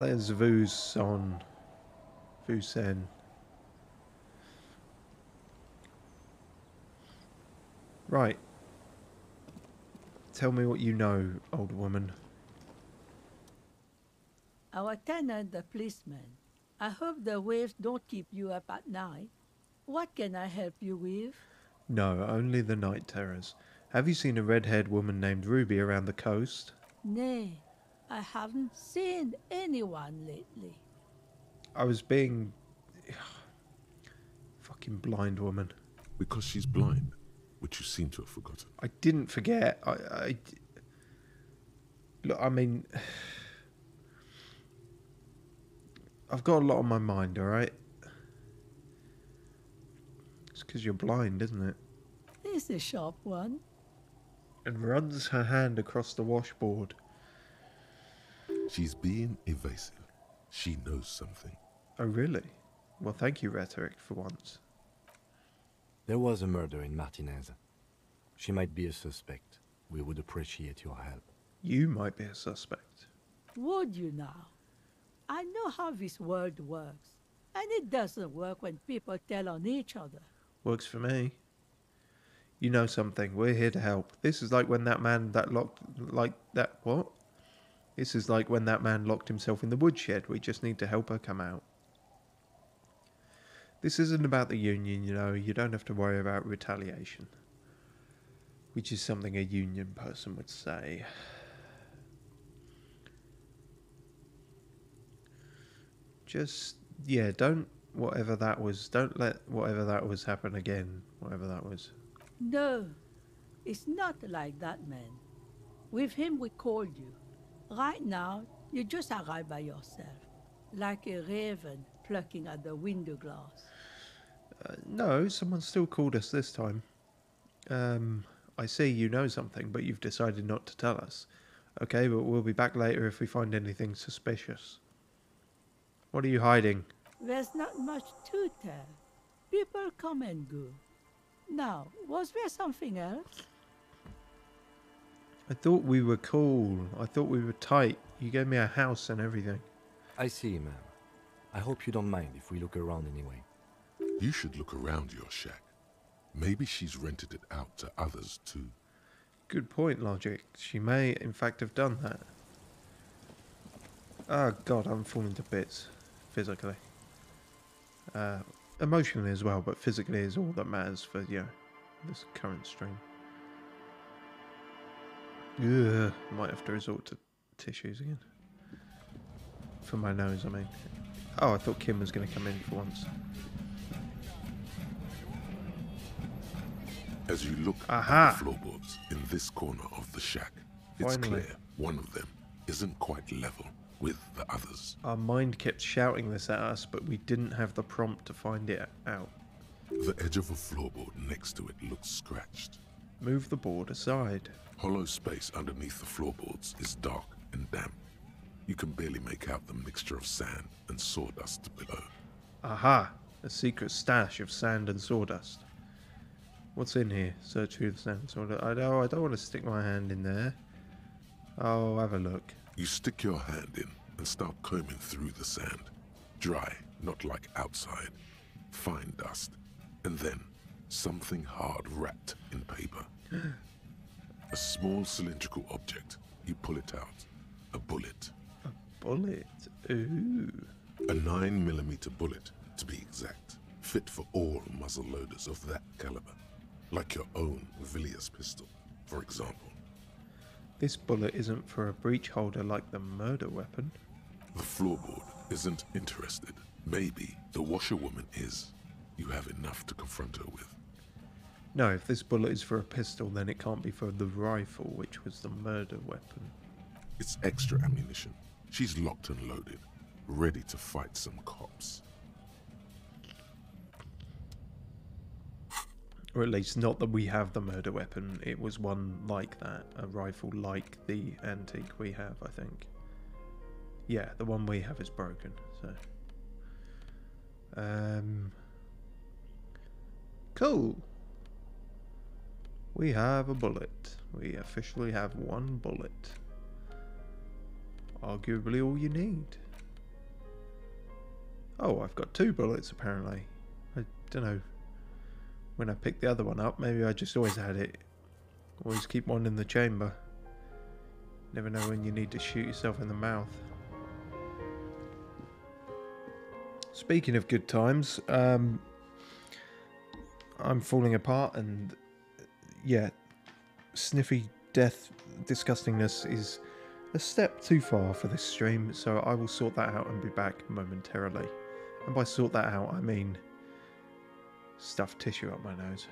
There's Vuson. Vusen. Right. Tell me what you know, old woman. Our tenant, the policeman. I hope the waves don't keep you up at night. What can I help you with? No, only the night terrors. Have you seen a red-haired woman named Ruby around the coast? Nay, I haven't seen anyone lately. I was being... fucking blind woman. Because she's blind, which you seem to have forgotten. I didn't forget. Look, I mean... I've got a lot on my mind, alright? It's because you're blind, isn't it? It's a sharp one. And runs her hand across the washboard. She's being evasive. She knows something. Oh, really? Well, thank you, Rhetoric, for once. There was a murder in Martinez. She might be a suspect. We would appreciate your help. You might be a suspect. Would you now? I know how this world works. And it doesn't work when people tell on each other. Works for me. You know something. We're here to help. This is like when that man that locked... Like that... What? This is like when that man locked himself in the woodshed. We just need to help her come out. This isn't about the union, you know. You don't have to worry about retaliation. Which is something a union person would say. Just... Yeah, don't... Whatever that was... Don't let whatever that was happen again. Whatever that was. No, it's not like that, man. With him, we called you. Right now, you just arrived by yourself, like a raven plucking at the window glass. No, someone still called us this time. I see you know something, but you've decided not to tell us. Okay, but we'll be back later if we find anything suspicious. What are you hiding? There's not much to tell. People come and go. Now, was there something else? I thought we were cool. I thought we were tight. You gave me a house and everything. I see, ma'am. I hope you don't mind if we look around anyway. You should look around your shack. Maybe she's rented it out to others too. Good point, Logic. She may, in fact, have done that. Oh, God, I'm falling to bits. Physically. Emotionally as well, but physically is all that matters for, you know, this current stream. Ugh, might have to resort to tissues again. For my nose, I mean. Oh, I thought Kim was going to come in for once. As you look Aha! at the floorboards in this corner of the shack, it's Finally. clear one of them isn't quite level with the others. Our mind kept shouting this at us, but we didn't have the prompt to find it out. The edge of a floorboard next to it looks scratched. Move the board aside. Hollow space underneath the floorboards is dark and damp. You can barely make out the mixture of sand and sawdust below. Aha! A secret stash of sand and sawdust. What's in here? Search through the sand and sawdust. I don't want to stick my hand in there. Oh, have a look. You stick your hand in and start combing through the sand. Dry, not like outside. Fine dust. And then something hard wrapped in paper. A small cylindrical object. You pull it out. A bullet. A bullet? Ooh. A 9mm bullet, to be exact. Fit for all muzzle loaders of that caliber. Like your own Villiers pistol, for example. This bullet isn't for a breech holder like the murder weapon. The floorboard isn't interested. Maybe the washerwoman is. You have enough to confront her with. No, if this bullet is for a pistol, then it can't be for the rifle, which was the murder weapon. It's extra ammunition. She's locked and loaded, ready to fight some cops. Or at least not that we have the murder weapon. It was one like that. A rifle like the antique we have, I think. Yeah, the one we have is broken, so... Cool! We have a bullet. We officially have one bullet. Arguably all you need. Oh, I've got 2 bullets apparently. I don't know. When I picked the other one up, maybe I just always had it. Always keep one in the chamber. Never know when you need to shoot yourself in the mouth. Speaking of good times, I'm falling apart, and yeah, sniffy death disgustingness is a step too far for this stream, so I will sort that out and be back momentarily. And by sort that out, I mean stuff tissue up my nose.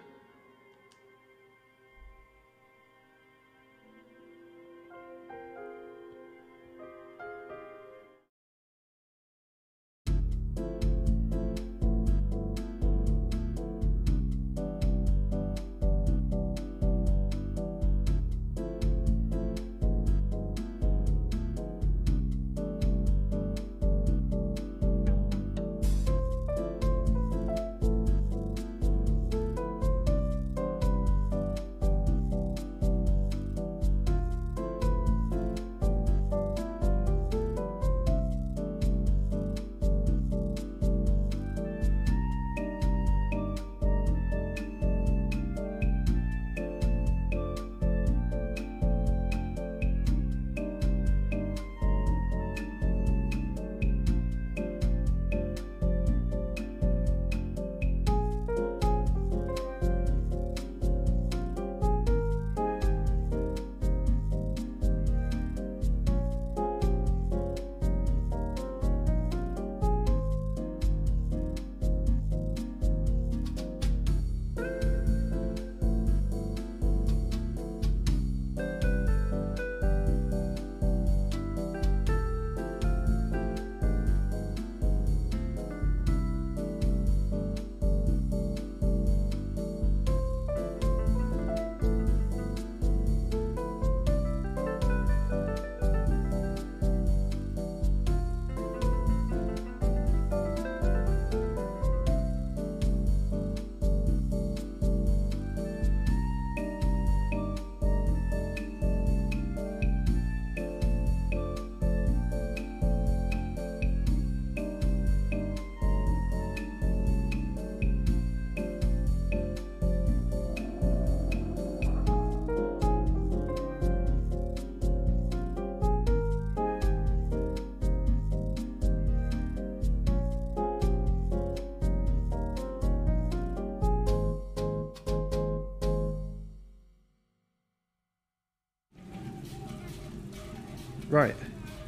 Right,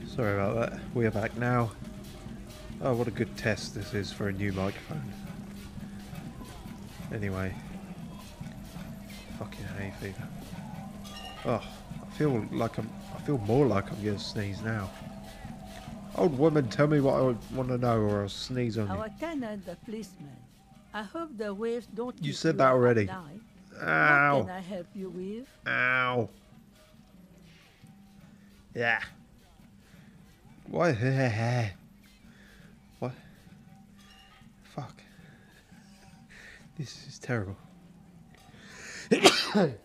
sorry about that. We are back now. Oh, what a good test this is for a new microphone. Anyway, fucking hay fever. Oh, I feel more like I'm gonna sneeze now. Old woman, tell me what I want to know, or I'll sneeze on you. Our tenant, the policeman. I hope the waves don't. You keep said you that up at already. night. Ow! What can I help you with? Ow! Yeah. What? What? Fuck. This is terrible.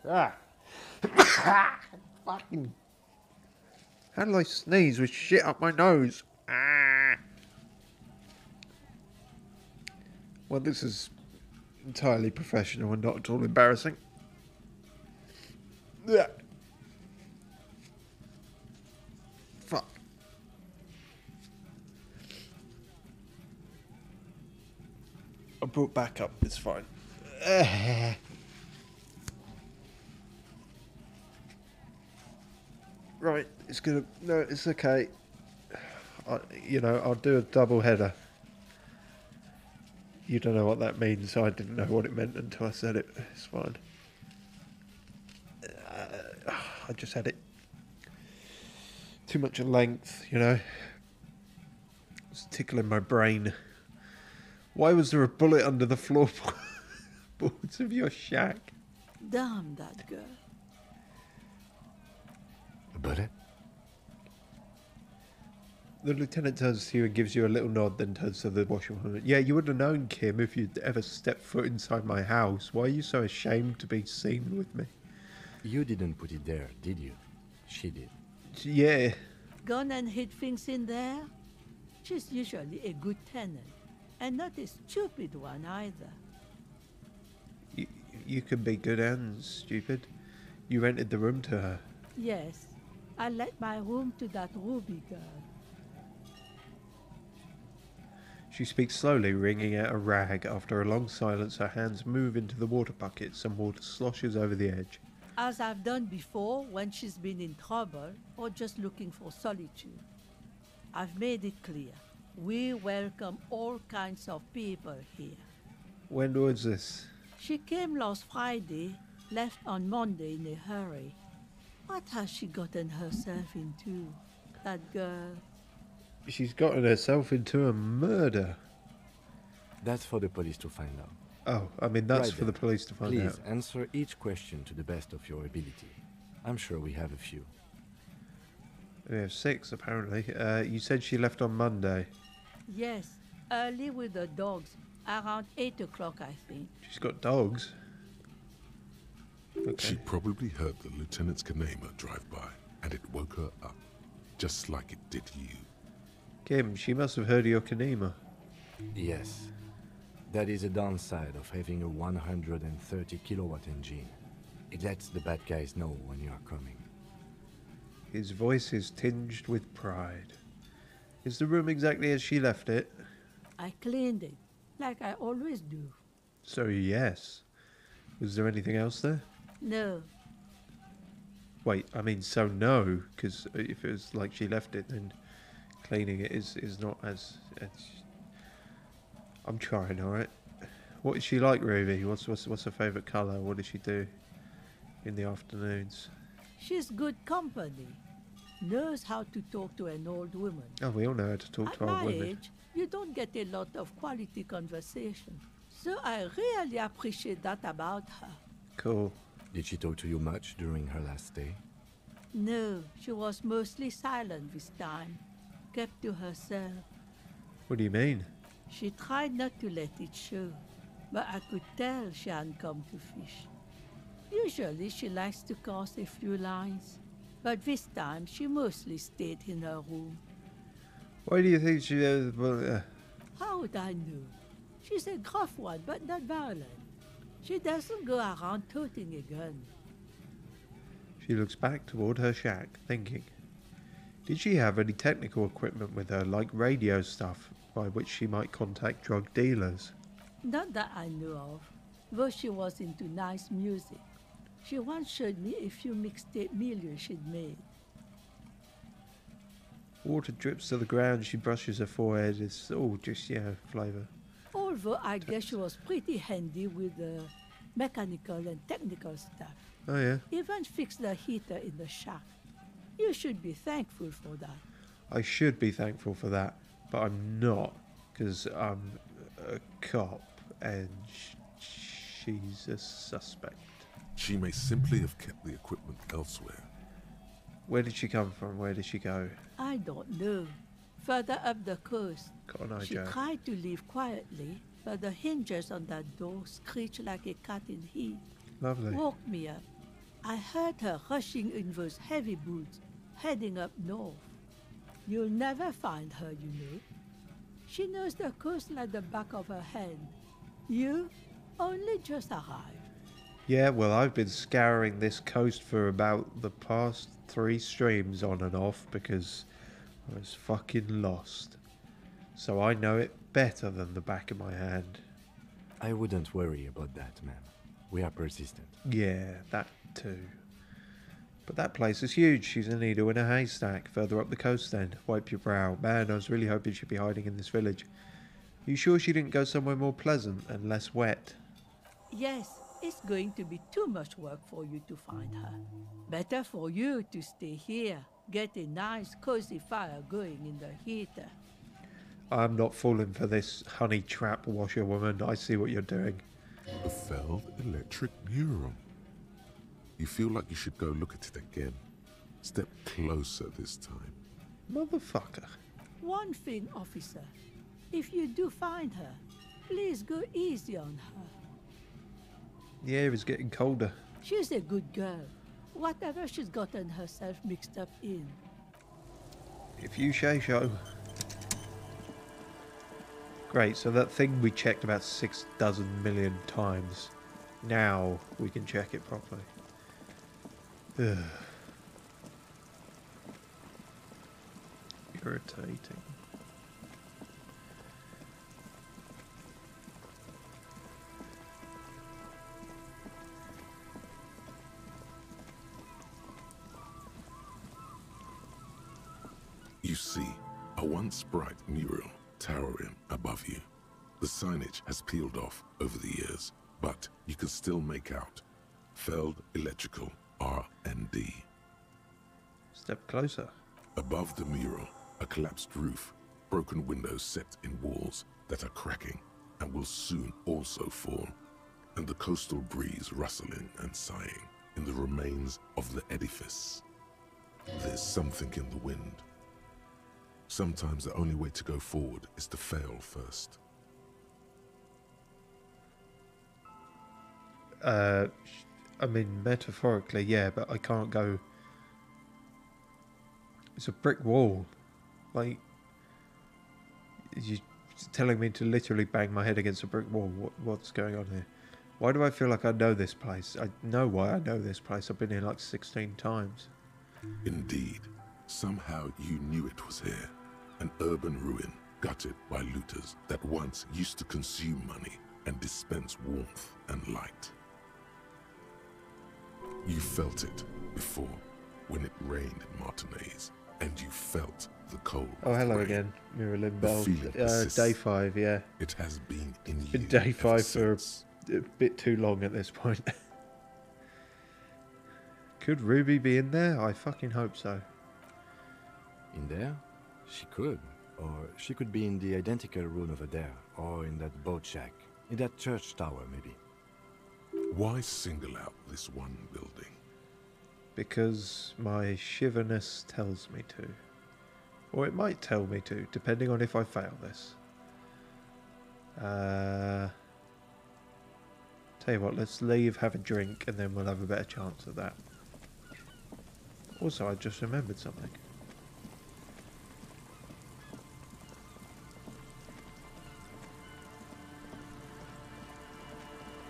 Ah. Fucking. How do I sneeze with shit up my nose? Ah. Well, this is entirely professional and not at all embarrassing. Yeah. Fuck. I brought back up, it's fine. Right, it's gonna... No, it's okay. I'll do a double header. You don't know what that means, so I didn't know what it meant until I said it. It's fine. I just had it. Too much length, you know. It's tickling my brain. Why was there a bullet under the floorboards of your shack? Damn that girl. A bullet? The lieutenant turns to you and gives you a little nod, then turns to the washerwoman. Yeah, you would have known, Kim, if you'd ever stepped foot inside my house. Why are you so ashamed to be seen with me? You didn't put it there, did you? She did. Yeah. Gone and hid things in there? She's usually a good tenant. And not a stupid one either. You can be good and stupid. You rented the room to her. Yes, I let my room to that Ruby girl. She speaks slowly, wringing out a rag. After a long silence, her hands move into the water bucket. Some water sloshes over the edge. As I've done before when she's been in trouble or just looking for solitude. I've made it clear. We welcome all kinds of people here. When was this? She came last Friday, left on Monday in a hurry. What has she gotten herself into, that girl? She's gotten herself into a murder. That's for the police to find out. Oh, I mean, that's Right for the then. police to find Please out. answer each question to the best of your ability. I'm sure we have a few. We have 6, apparently. You said she left on Monday. Yes, early with the dogs, around 8 o'clock, I think. She's got dogs. She Okay. probably heard the Lieutenant's Kanema drive by, and it woke her up, just like it did you. Kim, she must have heard of your Kanema. Yes. That is a downside of having a 130 kilowatt engine. It lets the bad guys know when you are coming. His voice is tinged with pride. Is the room exactly as she left it? I cleaned it, like I always do. So, yes. Was there anything else there? No, Wait, I mean, so no, because if it was like she left it, then cleaning it is not as... I'm trying, alright? What is she like, Ruby? What's her favourite colour? What does she do in the afternoons? she's good company. Knows how to talk to an old woman. Oh, we all know how to talk At to old my women. age, you don't get a lot of quality conversation. So I really appreciate that about her. Cool. Did she talk to you much during her last stay? No, she was mostly silent this time. Kept to herself. What do you mean? She tried not to let it show, but I could tell she hadn't come to fish. Usually she likes to cast a few lines, but this time she mostly stayed in her room. Why do you think she... How would I know? She's a gruff one, but not violent. She doesn't go around toting a gun. She looks back toward her shack, thinking. Did she have any technical equipment with her, like radio stuff, by which she might contact drug dealers? Not that I know of, though she was into nice music. She once showed me a few mixtape millions she'd made. Water drips to the ground, she brushes her forehead. It's all just, flavour. Although I guess she was pretty handy with the mechanical and technical stuff. Oh, yeah. Even fixed the heater in the shack. You should be thankful for that. I should be thankful for that, but I'm not, because I'm a cop and she's a suspect. She may simply have kept the equipment elsewhere. Where did she come from? Where did she go? I don't know. Further up the coast, Got an eye, she Joe. tried to leave quietly, but the hinges on that door screeched like a cat in heat. Lovely. Woke me up. I heard her rushing in those heavy boots, heading up north. You'll never find her, you know. She knows the coast like the back of her hand. You only just arrived. Yeah, well, I've been scouring this coast for about the past 3 streams on and off because I was fucking lost. So I know it better than the back of my hand. I wouldn't worry about that, ma'am. We are persistent. Yeah, that too. But that place is huge. She's a needle in a haystack. Further up the coast then. Wipe your brow. Man, I was really hoping she'd be hiding in this village. You sure she didn't go somewhere more pleasant and less wet? Yes, it's going to be too much work for you to find her. Better for you to stay here. Get a nice cozy fire going in the heater. I'm not falling for this honey trap washerwoman. I see what you're doing. A felled electric neuron. You feel like you should go look at it again. Step closer this time. Motherfucker. One thing, officer. If you do find her, please go easy on her. The air is getting colder. She's a good girl. Whatever she's gotten herself mixed up in. If you say so. Great, so that thing we checked about 6 dozen million times, now we can check it properly. Ugh. Irritating. You see a once bright mural towering above you. The signage has peeled off over the years, but you can still make out Feld Electrical R&D. Step closer. Above the mural, a collapsed roof, broken windows set in walls that are cracking and will soon also fall, and the coastal breeze rustling and sighing in the remains of the edifice. There's something in the wind. Sometimes the only way to go forward is to fail first. I mean, metaphorically, yeah, but I can't go... It's a brick wall. Like, you're telling me to literally bang my head against a brick wall. What's going on here? Why do I feel like I know this place? I know why I know this place. I've been here like 16 times. Indeed, somehow you knew it was here. An urban ruin gutted by looters that once used to consume money and dispense warmth and light. You felt it before when it rained in Martinez, and you felt the cold. Oh, hello rain. again, The feeling MiraLynnBelle. persists. Day 5, yeah. It has been in you. Been day 5 for since. a bit too long at this point. Could Ruby be in there? I fucking hope so. In there? She could. Or she could be in the identical room over there. Or in that boat shack. In that church tower, maybe. Why single out this one building? Because my shiverness tells me to. Or it might tell me to, depending on if I fail this. Tell you what, let's leave, have a drink, and then we'll have a better chance of that. Also, I just remembered something.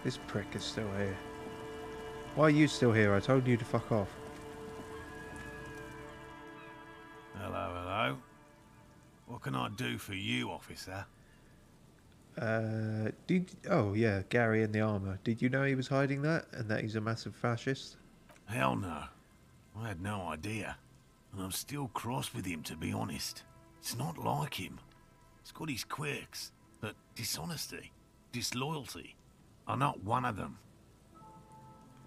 This prick is still here. Why are you still here? I told you to fuck off. Hello, hello. What can I do for you, officer? Oh yeah, Gary in the armour. Did you know he was hiding that, and that he's a massive fascist? Hell no. I had no idea. And I'm still cross with him, to be honest. It's not like him. He's got his quirks, but dishonesty, disloyalty are not one of them.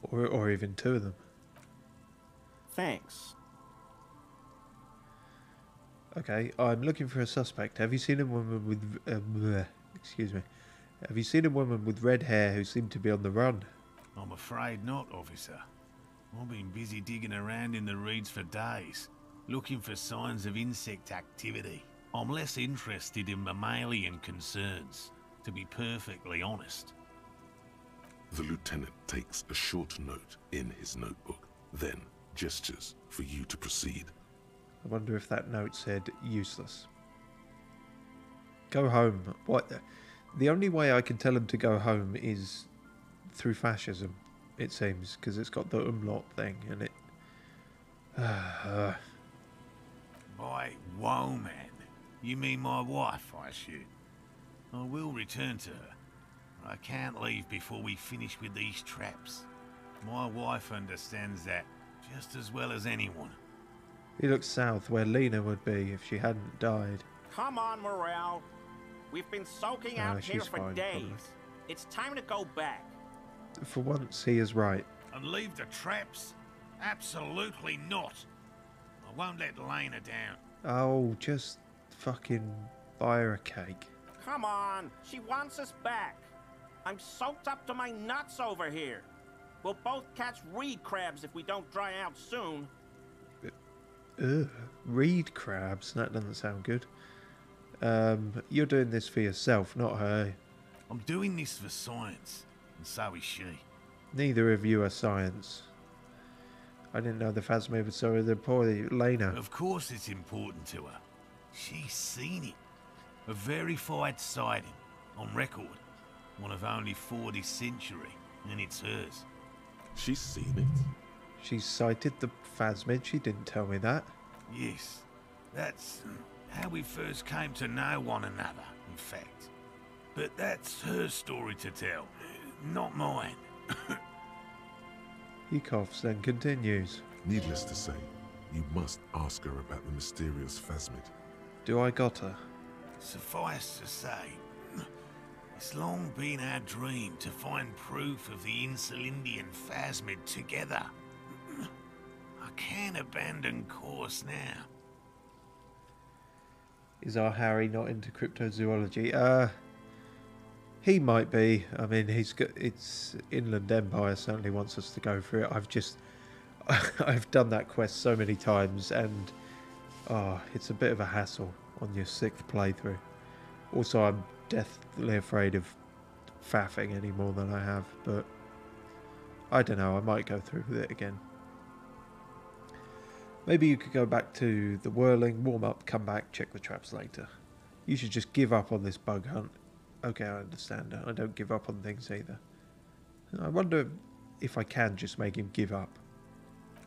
Or even two of them. Thanks. Okay, I'm looking for a suspect. Have you seen a woman with... excuse me. Have you seen a woman with red hair who seemed to be on the run? I'm afraid not, officer. I've been busy digging around in the reeds for days, looking for signs of insect activity. I'm less interested in mammalian concerns, to be perfectly honest. The lieutenant takes a short note in his notebook, then gestures for you to proceed. I wonder if that note said useless. Go home. What? The only way I can tell him to go home is through fascism, it seems, because it's got the umlaut thing and it... By woman, you mean my wife, I assume? I will return to her. I can't leave before we finish with these traps. My wife understands that just as well as anyone. He looks south, where Lena would be if she hadn't died. Come on, Morale. We've been soaking out here she's for fine, days. probably. It's time to go back. For once, he is right. And leave the traps? Absolutely not. I won't let Lena down. Oh, just fucking buy her a cake. Come on, she wants us back. I'm soaked up to my nuts over here. We'll both catch reed crabs if we don't dry out soon. Ugh, reed crabs? That doesn't sound good. You're doing this for yourself, not her. I'm doing this for science, and so is she. Neither of you are science. I didn't know the Phasma was so the poor Lena. Of course it's important to her. She's seen it. A verified sighting, on record. One of only 40th century, and it's hers. She's seen it? She sighted the phasmid. She didn't tell me that. Yes, that's how we first came to know one another, in fact. But that's her story to tell, not mine. He coughs, then continues. Needless to say, you must ask her about the mysterious phasmid. Do I got her? Suffice to say, it's long been our dream to find proof of the Insulindian phasmid together. I can't abandon course now. Is our Harry not into cryptozoology? He might be. I mean, it's Inland Empire certainly wants us to go for it. I've done that quest so many times, and it's a bit of a hassle on your 6th playthrough. Also, I'm deathly afraid of faffing any more than I have, but I don't know. I might go through with it again. Maybe you could go back to the whirling, warm up, come back, check the traps later. You should just give up on this bug hunt. Okay, I understand. I don't give up on things either. I wonder if I can just make him give up.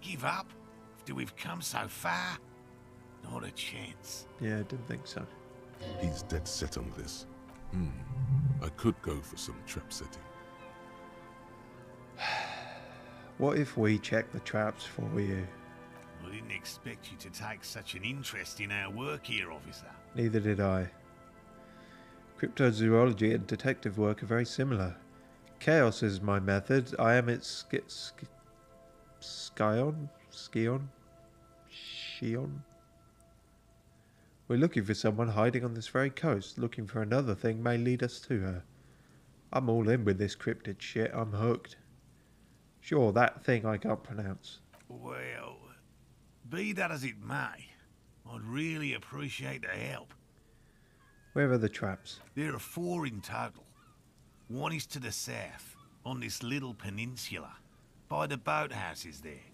Give up? After we've come so far? Not a chance. Yeah, I didn't think so. He's dead set on this. I could go for some trap setting. What if we check the traps for you? I didn't expect you to take such an interest in our work here, officer. Neither did I. Cryptozoology and detective work are very similar. Chaos is my method. I am its Skion? We're looking for someone hiding on this very coast. Looking for another thing may lead us to her. I'm all in with this cryptid shit. I'm hooked. Sure, that thing I can't pronounce. Well, be that as it may, I'd really appreciate the help. Where are the traps? There are 4 in total. One is to the south, on this little peninsula, by the boathouses there.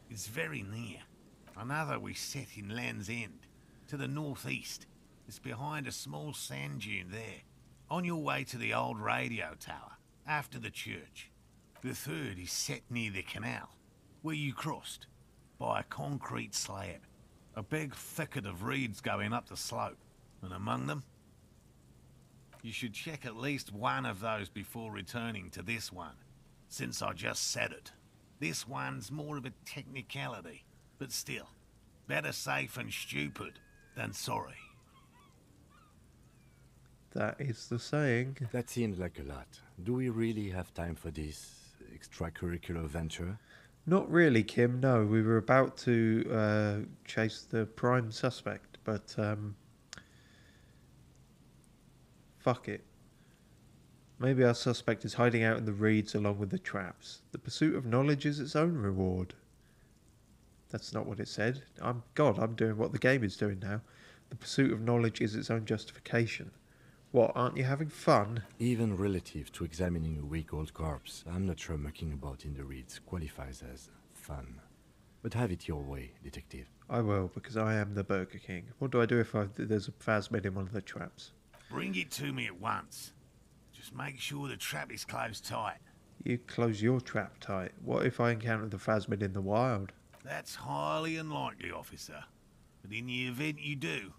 It's very near. Another we set in Land's End, to the northeast. It's behind a small sand dune there, on your way to the old radio tower, after the church. The third is set near the canal, where you crossed, by a concrete slab. A big thicket of reeds going up the slope, and among them, you should check at least one of those before returning to this one, since I just said it. This one's more of a technicality, but still, better safe and stupid than sorry. That is the saying. That seems like a lot. Do we really have time for this extracurricular venture? Not really, Kim. No, we were about to chase the prime suspect, but fuck it. Maybe our suspect is hiding out in the reeds along with the traps. The pursuit of knowledge is its own reward. That's not what it said. I'm doing what the game is doing now. The pursuit of knowledge is its own justification. What, aren't you having fun? Even relative to examining a week-old corpse, I'm not sure mucking about in the reeds qualifies as fun. But have it your way, detective. I will, because I am the Burger King. What do I do if there's a phasmid in one of the traps? Bring it to me at once. Just make sure the trap is closed tight. You close your trap tight. What if I encounter the phasmid in the wild? That's highly unlikely, officer. But in the event you do,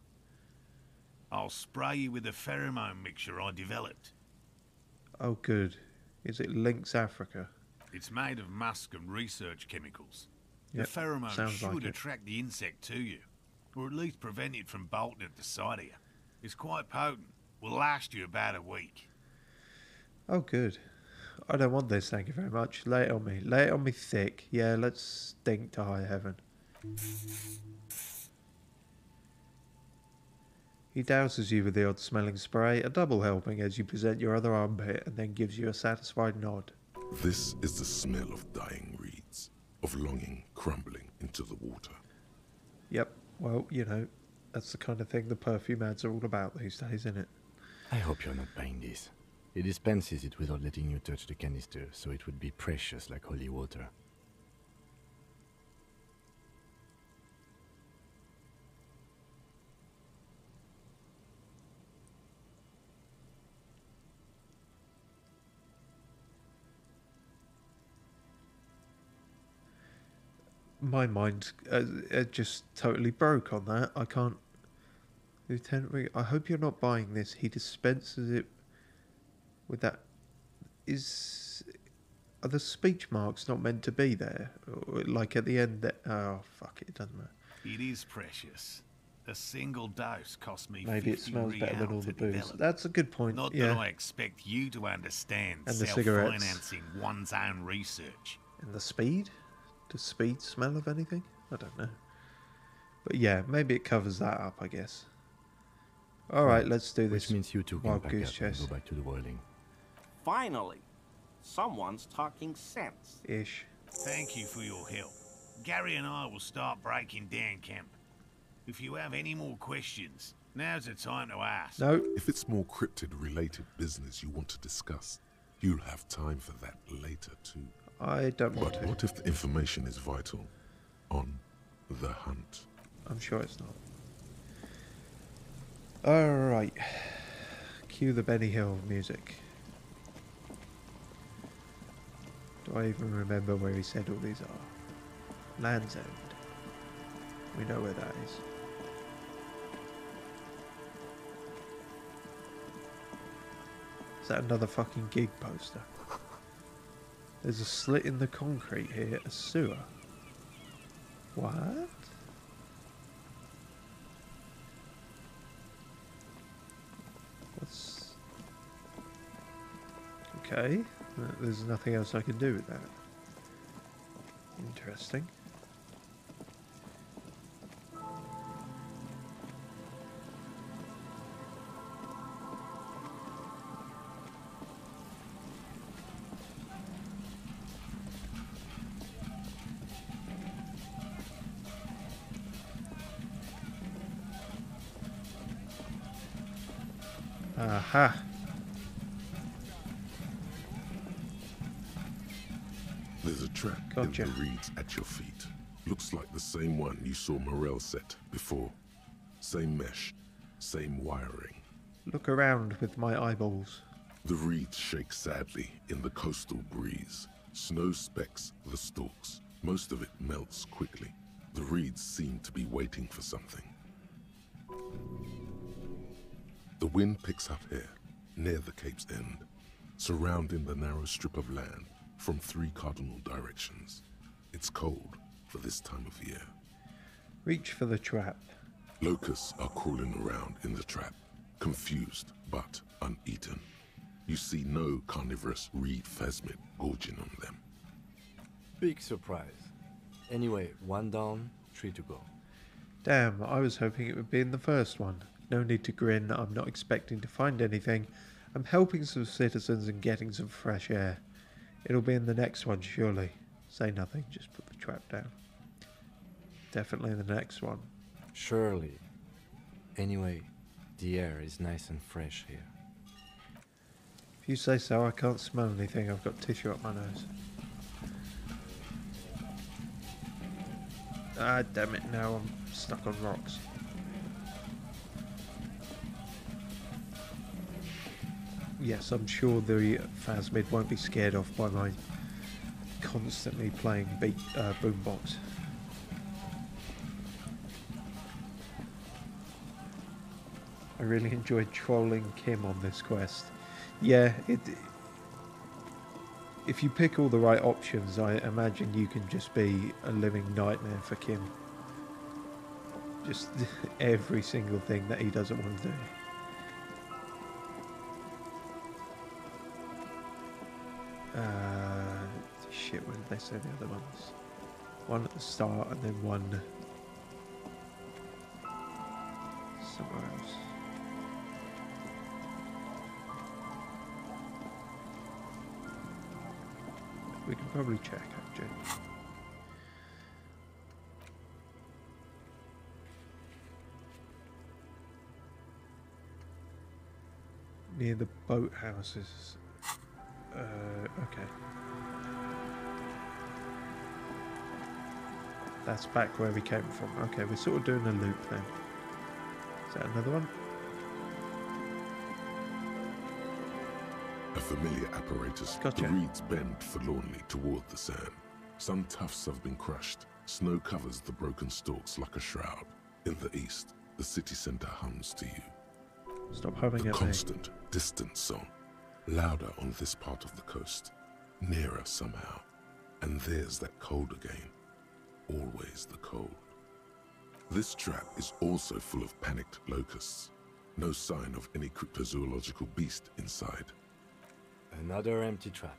I'll spray you with a pheromone mixture I developed. Oh, good. Is it Lynx Africa? It's made of musk and research chemicals. Yep, The pheromone sounds should like it. attract the insect to you, or at least prevent it from bolting at the sight of you. It's quite potent. Will last you about a week. Oh, good. I don't want this, thank you very much. Lay it on me. Lay it on me thick. Yeah, let's stink to high heaven. He douses you with the odd-smelling spray, a double helping as you present your other armpit, and then gives you a satisfied nod. This is the smell of dying reeds, of longing crumbling into the water. Yep, well, you know, that's the kind of thing the perfume ads are all about these days, isn't it? I hope you're not buying this. He dispenses it without letting you touch the canister, so it would be precious like holy water. My mind just totally broke on that. I can't. Lieutenant Rig, I hope you're not buying this. He dispenses it with that. Are the speech marks not meant to be there? Or, like at the end that. Oh, fuck it, it doesn't matter. It is precious. A single dose cost me Maybe it 50 smells better than real all to the booze. develop. That's a good point. Not yeah. that I expect you to understand And the cigarettes. self-financing one's own research. And the speed? Does speed smell of anything? I don't know. But yeah, maybe it covers that up, I guess. Alright, let's do this. Which means you two can Wild pack goose up chase. and go back to the boiling. Finally, someone's talking sense. Ish. Thank you for your help. Gary and I will start breaking down camp. If you have any more questions, now's the time to ask. No. If it's more cryptid-related business you want to discuss, you'll have time for that later too. I don't want But to. what if the information is vital? On the hunt. I'm sure it's not. Alright. Cue the Benny Hill music. Do I even remember where he said all these are? Land's End. We know where that is. Is that another fucking gig poster? There's a slit in the concrete here, a sewer. What? What's... Okay, there's nothing else I can do with that. Interesting. Aha. There's a trap Gotcha. in the reeds at your feet. Looks like the same one you saw Morel set before. Same mesh, same wiring. Look around with my eyeballs. The reeds shake sadly in the coastal breeze. Snow specks the stalks. Most of it melts quickly. The reeds seem to be waiting for something. The wind picks up here, near the cape's end, surrounding the narrow strip of land from 3 cardinal directions. It's cold for this time of year. Reach for the trap. Locusts are crawling around in the trap, confused but uneaten. You see no carnivorous reed phasmid gorging on them. Big surprise. Anyway, 1 down, 3 to go. Damn, I was hoping it would be in the first one. No need to grin, I'm not expecting to find anything. I'm helping some citizens and getting some fresh air. It'll be in the next one, surely. Say nothing, just put the trap down. Definitely in the next one. Surely. Anyway, the air is nice and fresh here. If you say so, I can't smell anything. I've got tissue up my nose. Ah, damn it, now I'm stuck on rocks. Yes, I'm sure the phasmid won't be scared off by my constantly playing boombox. I really enjoyed trolling Kim on this quest. Yeah, if you pick all the right options, I imagine you can just be a living nightmare for Kim. Just every single thing that he doesn't want to do. Shit, what did they say the other ones? One at the start and then one somewhere else. We can probably check actually. Near the boathouses. Okay. That's back where we came from. Okay, we're sort of doing a loop then. Is that another one? A familiar apparatus. Gotcha. The reeds bend forlornly toward the sand. Some tufts have been crushed, Snow covers the broken stalks like a shroud. In the east, the city center hums to you. Stop humming The at me. constant, distant song. Louder on this part of the coast. Nearer somehow. And there's that cold again. Always the cold. This trap is also full of panicked locusts. No sign of any cryptozoological beast inside. Another empty trap.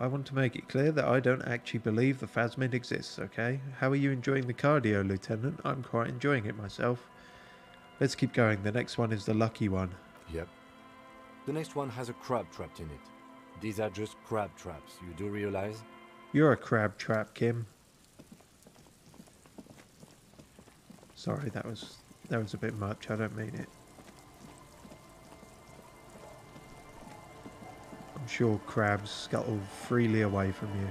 I want to make it clear that I don't actually believe the phasmid exists, okay? How are you enjoying the cardio, Lieutenant? I'm quite enjoying it myself. Let's keep going. The next one is the lucky one. Yep. The next one has a crab trapped in it. These are just crab traps, you do realize? You're a crab trap, Kim. Sorry, that was a bit much. I don't mean it. I'm sure crabs scuttle freely away from you.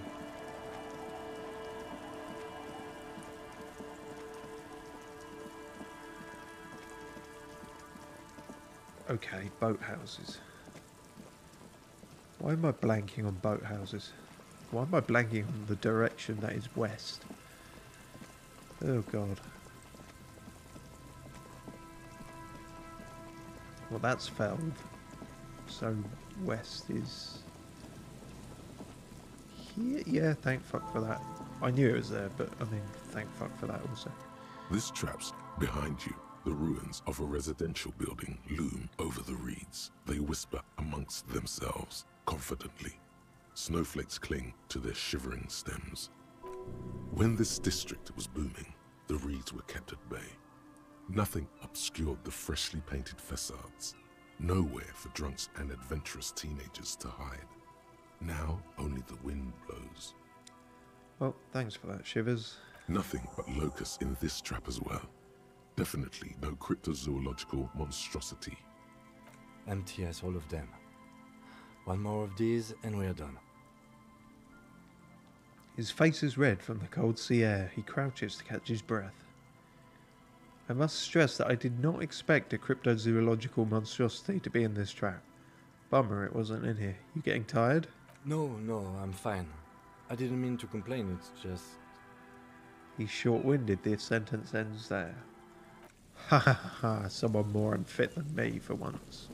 Okay, boathouses. Why am I blanking on boathouses? Why am I blanking on the direction that is west? Oh god. Well, that's felled. So west is here. Yeah, thank fuck for that. I knew it was there, but I mean, thank fuck for that also. This trap's behind you. The ruins of a residential building loom over the reeds. They whisper amongst themselves, confidently. Snowflakes cling to their shivering stems. When this district was booming, the reeds were kept at bay. Nothing obscured the freshly painted facades. Nowhere for drunks and adventurous teenagers to hide. Now only the wind blows. Well, thanks for that, Shivers. Nothing but locusts in this trap as well. Definitely no cryptozoological monstrosity. Empty as all of them. One more of these and we're done. His face is red from the cold sea air. He crouches to catch his breath. I must stress that I did not expect a cryptozoological monstrosity to be in this trap. Bummer it wasn't in here. You getting tired? No, I'm fine. I didn't mean to complain, it's just... He's short-winded. The sentence ends there. Ha ha ha, someone more unfit than me for once.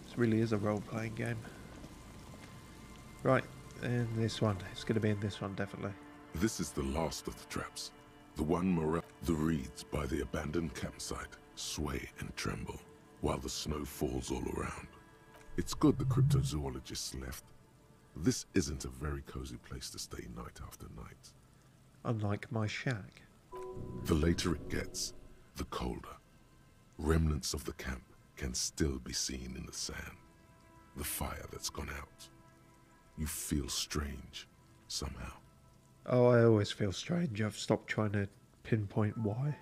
This really is a role-playing game. Right, in this one. It's going to be in this one, definitely. This is the last of the traps. The one the reeds by the abandoned campsite sway and tremble, while the snow falls all around. It's good the cryptozoologists left. This isn't a very cozy place to stay night after night. Unlike my shack. The later it gets, the colder. Remnants of the camp can still be seen in the sand. The fire that's gone out. You feel strange, somehow. Oh, I always feel strange. I've stopped trying to pinpoint why.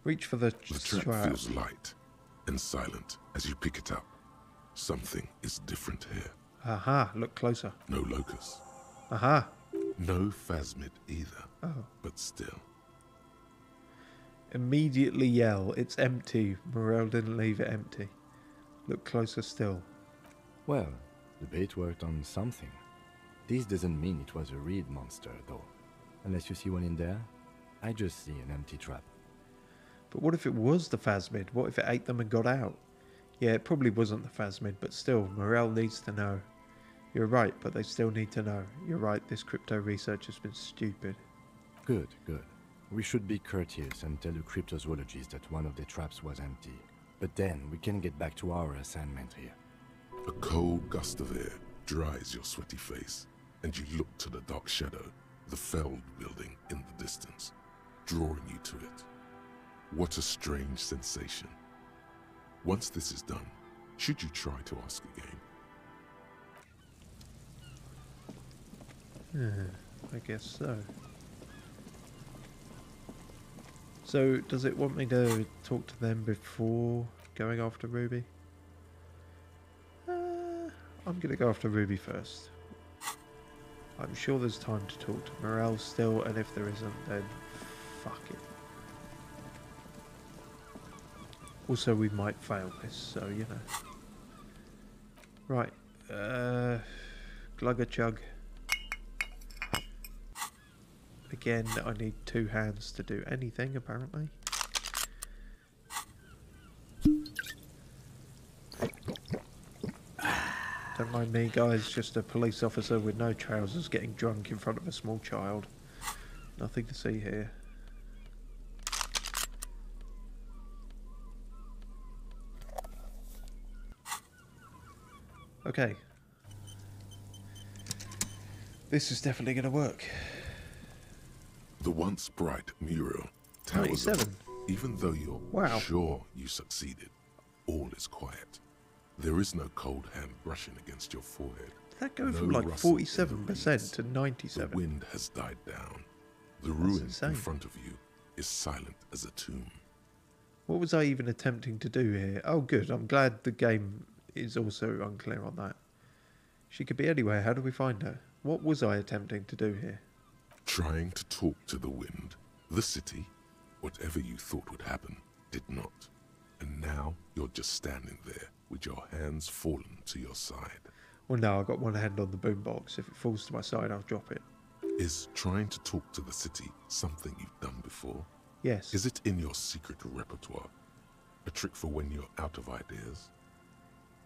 Reach for the The trap feels light and silent as you pick it up. Something is different here. Aha, look closer. No locusts. Aha. No phasmid either. Oh. But still. Immediately yell, it's empty. Morel didn't leave it empty. Look closer still. Well, the bait worked on something. This doesn't mean it was a reed monster, though. Unless you see one in there, I just see an empty trap. But what if it was the phasmid? What if it ate them and got out? Yeah, it probably wasn't the phasmid, but still, Morel needs to know. You're right, but they still need to know. You're right, this crypto research has been stupid. Good. We should be courteous and tell the cryptozoologists that one of the traps was empty. But then we can get back to our assignment here. A cold gust of air dries your sweaty face, and you look to the dark shadow, the felled building in the distance, drawing you to it. What a strange sensation. Once this is done, should you try to ask again? I guess so. So, does it want me to talk to them before going after Ruby? I'm going to go after Ruby first. I'm sure there's time to talk to Morel still, and if there isn't, then fuck it. Also, we might fail this, so you know. Right. Glug a chug. Again, I need 2 hands to do anything, apparently. Don't mind me, guys, just a police officer with no trousers getting drunk in front of a small child. Nothing to see here. Okay. This is definitely going to work. The once bright mural towers 97. above. Even though you're sure you succeeded, all is quiet. There is no cold hand brushing against your forehead. Did that go No from like rustle in the 47% reeds. to The 97? wind has died down. The ruin insane. in front of you is silent as a tomb. What was I even attempting to do here? Oh good, I'm glad the game is also unclear on that. She could be anywhere, how do we find her? What was I attempting to do here? Trying to talk to the wind, the city, whatever you thought would happen, did not. And now you're just standing there with your hands fallen to your side. Well no, I've got one hand on the boombox. If it falls to my side, I'll drop it. Is trying to talk to the city something you've done before? Yes. Is it in your secret repertoire? A trick for when you're out of ideas?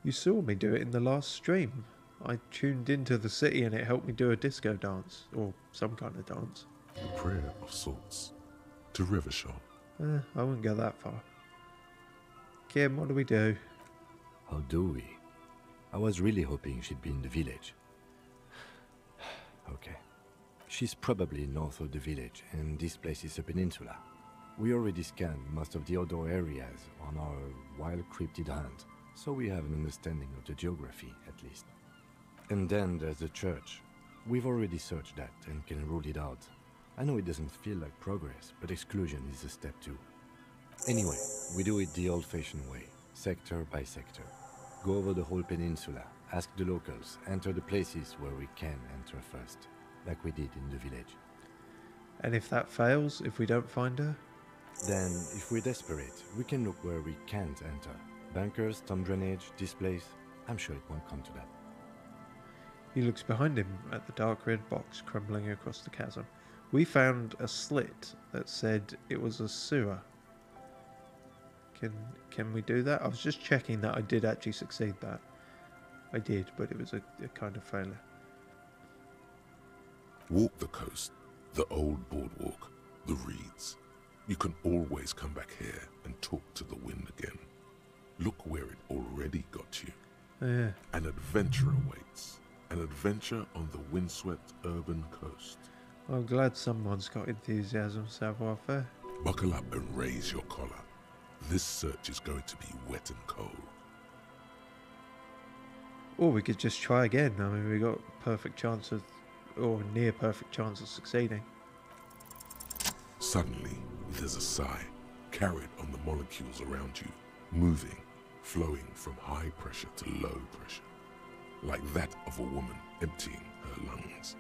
You saw me do it in the last stream. I tuned into the city and it helped me do a disco dance. Or some kind of dance. A prayer of sorts. To Rivershaw. I wouldn't go that far. Kim, what do we do? How do we? I was really hoping she'd be in the village. Okay. She's probably north of the village, and this place is a peninsula. We already scanned most of the outdoor areas on our wild cryptid hunt, so we have an understanding of the geography, at least. And then there's the church. We've already searched that and can rule it out. I know it doesn't feel like progress, but exclusion is a step too. Anyway, we do it the old-fashioned way, sector by sector. Go over the whole peninsula, ask the locals, enter the places where we can enter first, like we did in the village. And if that fails, if we don't find her? Then, if we're desperate, we can look where we can't enter. Bunkers, storm drainage, this place. I'm sure it won't come to that. He looks behind him at the dark red box crumbling across the chasm. We found a slit that said it was a sewer. Can we do that? I was just checking that I did actually succeed that. I did, but it was a kind of failure. Walk the coast, the old boardwalk, the reeds. You can always come back here and talk to the wind again. Look where it already got you. Yeah. An adventure awaits. An adventure on the windswept urban coast. I'm glad someone's got enthusiasm, savoir-faire. Buckle up and raise your collar. This search is going to be wet and cold. Or we could just try again. I mean, we got a perfect chance of, or near perfect chance of succeeding. Suddenly, there's a sigh, carried on the molecules around you, moving, flowing from high pressure to low pressure, like that of a woman emptying her lungs.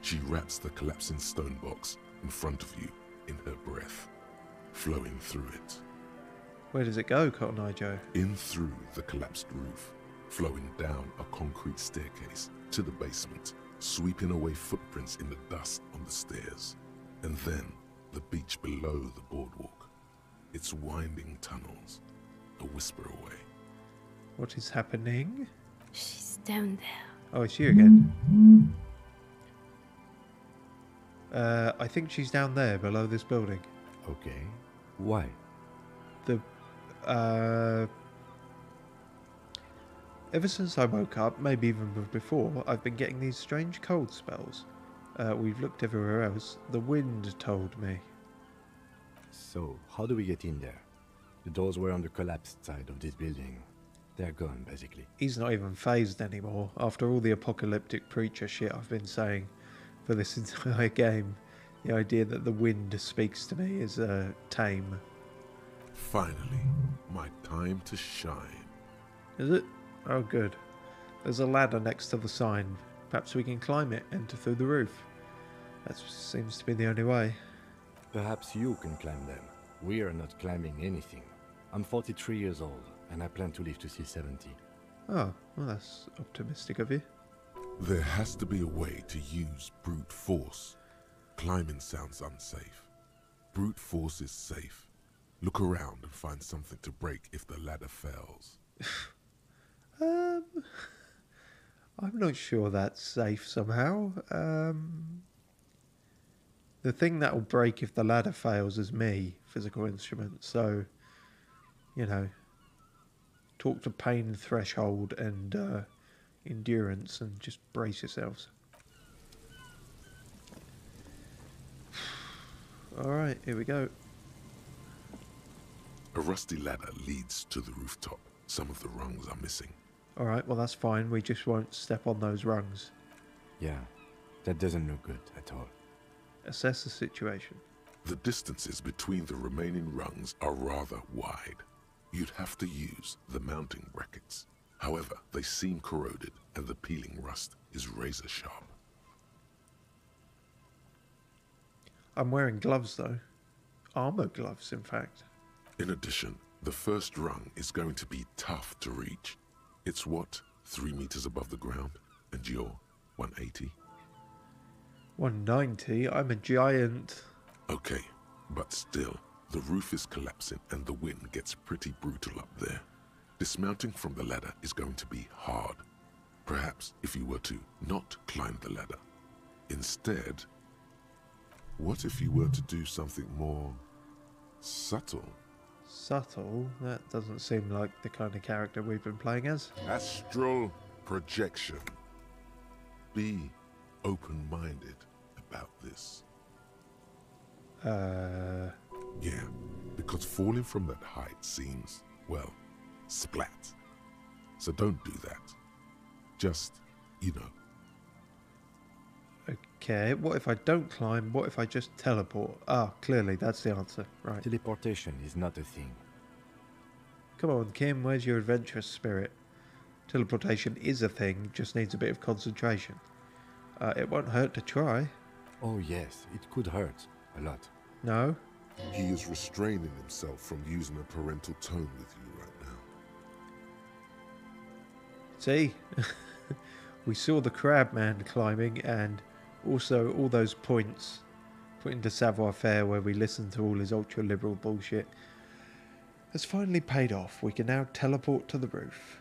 She wraps the collapsing stone box in front of you in her breath, flowing through it. Where does it go, Cotton Eye Joe? In through the collapsed roof, flowing down a concrete staircase to the basement, sweeping away footprints in the dust on the stairs, and then the beach below the boardwalk, its winding tunnels, a whisper away. What is happening? She's down there. Oh, it's you again. I think she's down there below this building. Okay. Why? Ever since I woke up, maybe even before, I've been getting these strange cold spells. We've looked everywhere else. The wind told me. So, how do we get in there? The doors were on the collapsed side of this building. They're gone, basically. He's not even phased anymore. After all the apocalyptic preacher shit I've been saying for this entire game, the idea that the wind speaks to me is tame. Finally, my time to shine. Is it? Oh, good. There's a ladder next to the sign. Perhaps we can climb it, enter through the roof. That seems to be the only way. Perhaps you can climb them. We are not climbing anything. I'm 43 years old, and I plan to live to see 70. Oh, well, that's optimistic of you. There has to be a way to use brute force. Climbing sounds unsafe. Brute force is safe. Look around and find something to break if the ladder fails. I'm not sure that's safe somehow. The thing that will break if the ladder fails is me, physical instrument. So, you know, talk to pain threshold and endurance and just brace yourselves. Alright, here we go. A rusty ladder leads to the rooftop. Some of the rungs are missing. Alright, well that's fine. We just won't step on those rungs. Yeah, that doesn't look good at all. Assess the situation. The distances between the remaining rungs are rather wide. You'd have to use the mounting brackets. However, they seem corroded and the peeling rust is razor sharp. I'm wearing gloves though. Armor gloves, in fact. In addition, the first rung is going to be tough to reach. It's what, 3 meters above the ground, and you're 180? 190? I'm a giant. Okay, but still, the roof is collapsing and the wind gets pretty brutal up there. Dismounting from the ladder is going to be hard. Perhaps if you were to not climb the ladder. Instead, what if you were to do something more subtle? Subtle? That doesn't seem like the kind of character we've been playing as. Astral projection. Be open-minded about this. Yeah, because falling from that height seems, well, splat. So don't do that. Just, you know. Okay, what if I don't climb? What if I just teleport? Ah, clearly, that's the answer. Right. Teleportation is not a thing. Come on, Kim, where's your adventurous spirit? Teleportation is a thing, just needs a bit of concentration. It won't hurt to try. Oh yes, it could hurt. A lot. No? He is restraining himself from using a parental tone with you right now. See? We saw the crab man climbing and also all those points put into savoir-faire where we listened to all his ultra-liberal bullshit has finally paid off. We can now teleport to the roof.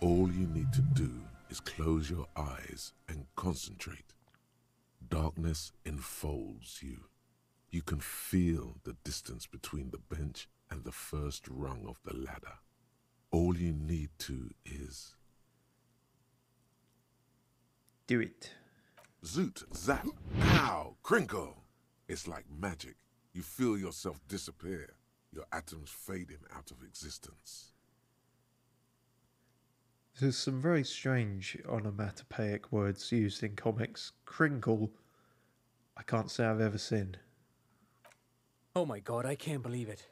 All you need to do is close your eyes and concentrate. Darkness enfolds you. You can feel the distance between the bench and the first rung of the ladder. All you need to is... Do it. Zoot, zap, pow, crinkle. It's like magic. You feel yourself disappear, your atoms fading out of existence. There's some very strange onomatopoeic words used in comics. Crinkle, I can't say I've ever seen. Oh my god, I can't believe it.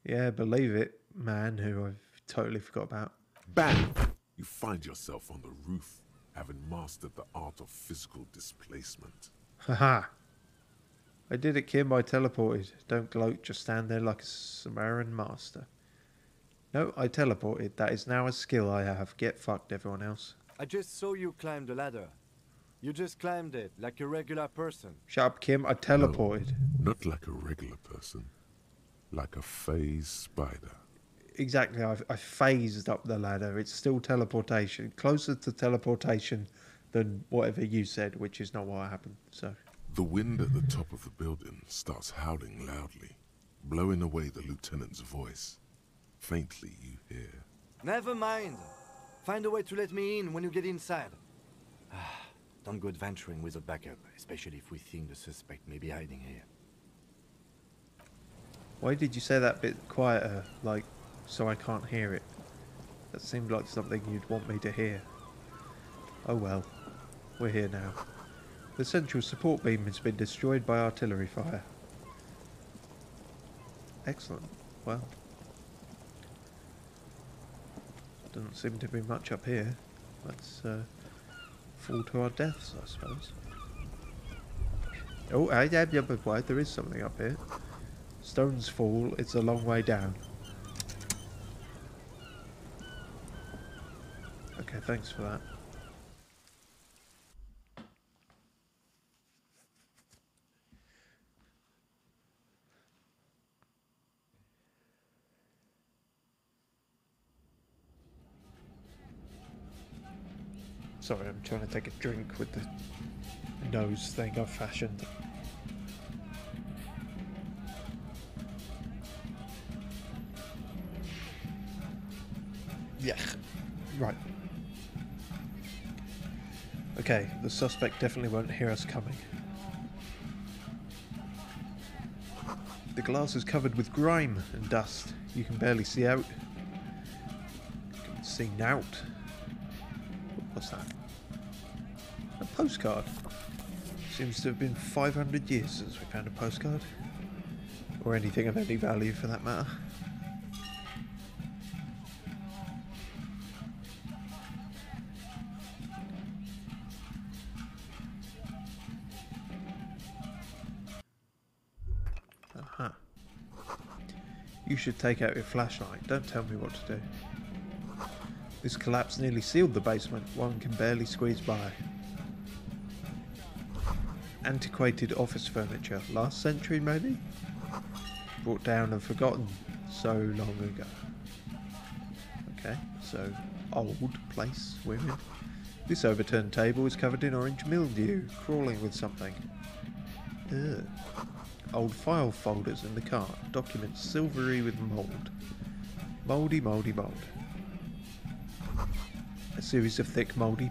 Yeah, believe it, man, who I've totally forgot about. Bam! You find yourself on the roof, having mastered the art of physical displacement. Haha! I did it, Kim, I teleported. Don't gloat, just stand there like a Sumerian master. No, I teleported. That is now a skill I have. Get fucked, everyone else. I just saw you climb the ladder. You just climbed it like a regular person. Shut up, Kim. I teleported. No, not like a regular person. Like a phased spider. Exactly. I phased up the ladder. It's still teleportation. Closer to teleportation than whatever you said, which is not what happened. So. The wind at the top of the building starts howling loudly, blowing away the lieutenant's voice. Faintly you hear. Never mind. Find a way to let me in when you get inside. Don't go adventuring without backup, especially if we think the suspect may be hiding here. Why did you say that bit quieter, like, so I can't hear it? That seemed like something you'd want me to hear. Oh well. We're here now. The central support beam has been destroyed by artillery fire. Excellent. Well. Doesn't seem to be much up here. Let's fall to our deaths, I suppose. Oh, yeah, there is something up here. Stones fall, it's a long way down. Okay, thanks for that. Sorry, I'm trying to take a drink with the nose thing I've fashioned. Yeah, right. Okay, the suspect definitely won't hear us coming. The glass is covered with grime and dust. You can barely see out. You can see nout. What's that? A postcard. Seems to have been 500 years since we found a postcard. Or anything of any value for that matter. Aha. You should take out your flashlight. Don't tell me what to do. This collapse nearly sealed the basement. One can barely squeeze by. Antiquated office furniture. Last century, maybe? Brought down and forgotten so long ago. Okay, so old place we're in. This overturned table is covered in orange mildew, crawling with something. Ugh. Old file folders in the cart. Documents silvery with mould. Mouldy, mouldy, mould. A series of thick, mouldy,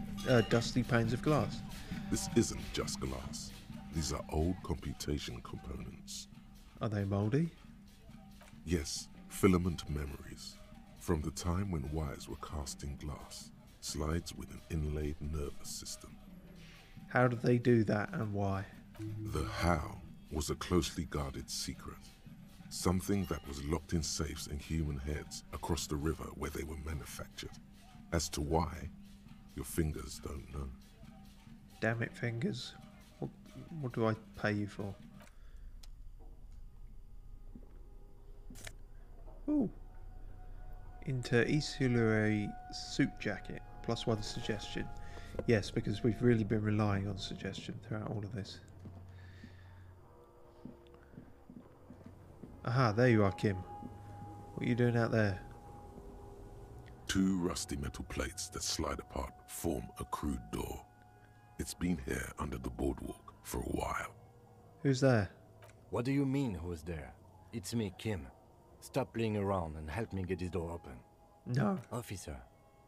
dusty panes of glass. This isn't just glass. These are old computation components. Are they mouldy? Yes, filament memories. From the time when wires were cast in glass. Slides with an inlaid nervous system. How did they do that and why? The how was a closely guarded secret. Something that was locked in safes in human heads across the river where they were manufactured. As to why, your fingers don't know. Damn it, fingers. What do I pay you for? Ooh. Inter-esuary suit jacket. +1 suggestion. Yes, because we've really been relying on suggestion throughout all of this. Aha, there you are, Kim. What are you doing out there? 2 rusty metal plates that slide apart form a crude door. It's been here under the boardwalk for a while. Who's there? What do you mean, who's there? It's me, Kim. Stop playing around and help me get this door open. No. Officer,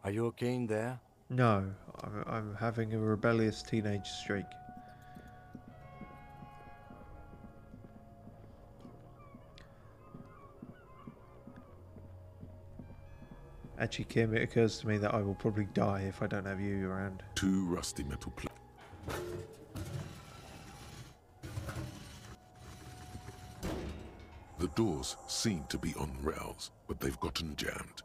are you okay in there? No, I'm having a rebellious teenage streak. Actually, Kim, it occurs to me that I will probably die if I don't have you around. 2 rusty metal plates. The doors seem to be on rails, but they've gotten jammed.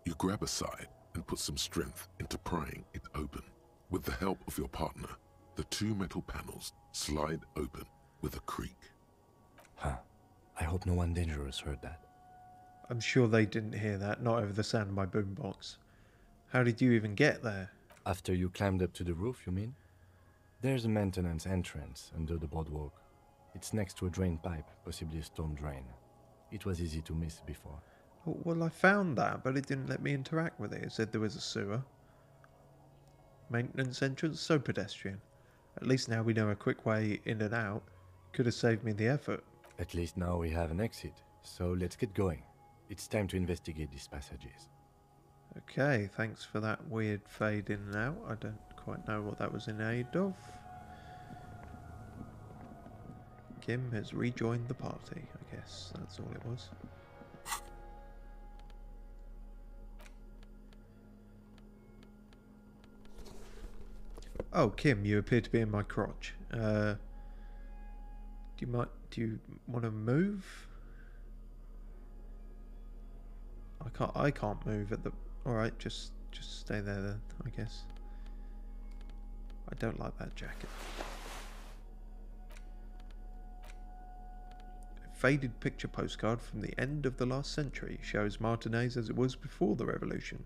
You grab a side and put some strength into prying it open. With the help of your partner, the 2 metal panels slide open with a creak. Huh. I hope no one dangerous heard that. I'm sure they didn't hear that, not over the sound of my boombox. How did you even get there? After you climbed up to the roof, you mean? There's a maintenance entrance under the boardwalk. It's next to a drain pipe, possibly a storm drain. It was easy to miss before. Well, I found that, but it didn't let me interact with it. It said there was a sewer. Maintenance entrance, so pedestrian. At least now we know a quick way in and out. Could have saved me the effort. At least now we have an exit, so let's get going. It's time to investigate these passages. Okay, thanks for that weird fade in and out. I don't quite know what that was in aid of. Kim has rejoined the party, I guess. That's all it was. Oh, Kim, you appear to be in my crotch. Do you want to move? I can't move at the... Alright, just stay there then, I guess. I don't like that jacket. A faded picture postcard from the end of the last century shows Martinez as it was before the revolution.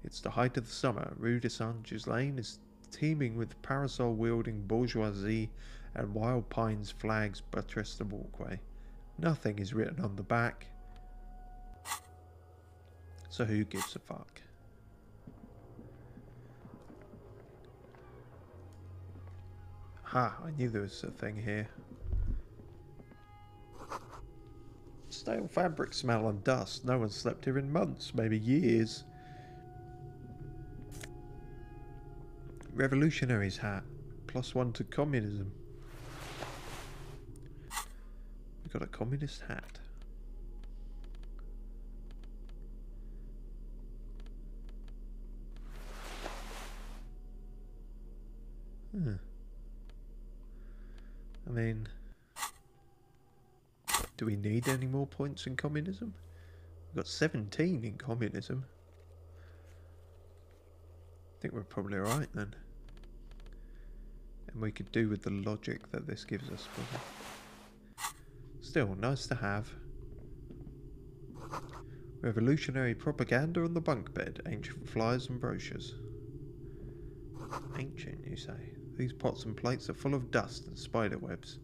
It's the height of the summer. Rue de Saint-Ghislain is teeming with parasol-wielding bourgeoisie and wild pines flags buttress the walkway. Nothing is written on the back. So who gives a fuck? Ha, I knew there was a thing here. Stale fabric smell and dust. No one slept here in months, maybe years. Revolutionary's hat. +1 to communism. We got a communist hat. I mean, do we need any more points in communism? We've got 17 in communism. I think we're probably alright then. And we could do with the logic that this gives us. Still, nice to have. Revolutionary propaganda on the bunk bed. Ancient flyers and brochures. Ancient, you say? These pots and plates are full of dust and spider webs.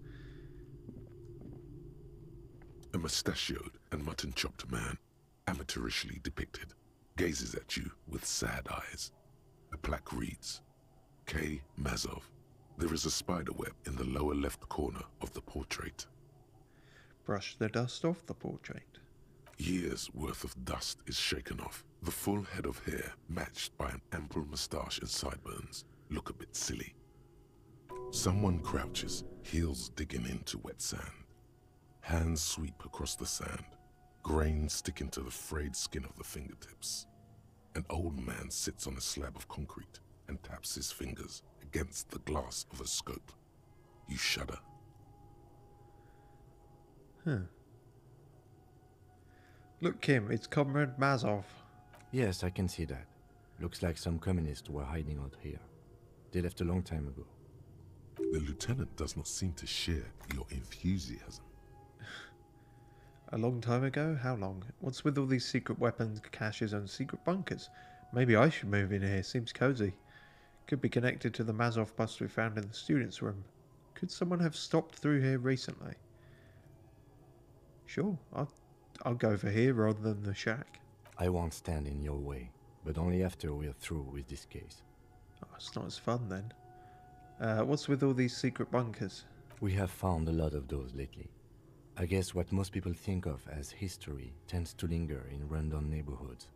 A mustachioed and mutton-chopped man, amateurishly depicted, gazes at you with sad eyes. A plaque reads, K. Mazov. There is a spider web in the lower left corner of the portrait. Brush the dust off the portrait. Years' worth of dust is shaken off. The full head of hair, matched by an ample moustache and sideburns, look a bit silly. Someone crouches, heels digging into wet sand. Hands sweep across the sand. Grains stick into the frayed skin of the fingertips. An old man sits on a slab of concrete and taps his fingers against the glass of a scope. You shudder. Look, Kim, it's Comrade Mazov. Yes, I can see that. Looks like some communists were hiding out here. They left a long time ago. The lieutenant does not seem to share your enthusiasm. A long time ago? How long? What's with all these secret weapons, caches and secret bunkers? Maybe I should move in here. Seems cozy. Could be connected to the Mazov bust we found in the students' room. Could someone have stopped through here recently? Sure, I'll go for here rather than the shack. I won't stand in your way, but only after we're through with this case. Oh, it's not as fun then. What's with all these secret bunkers? We have found a lot of those lately. I guess what most people think of as history tends to linger in random neighborhoods.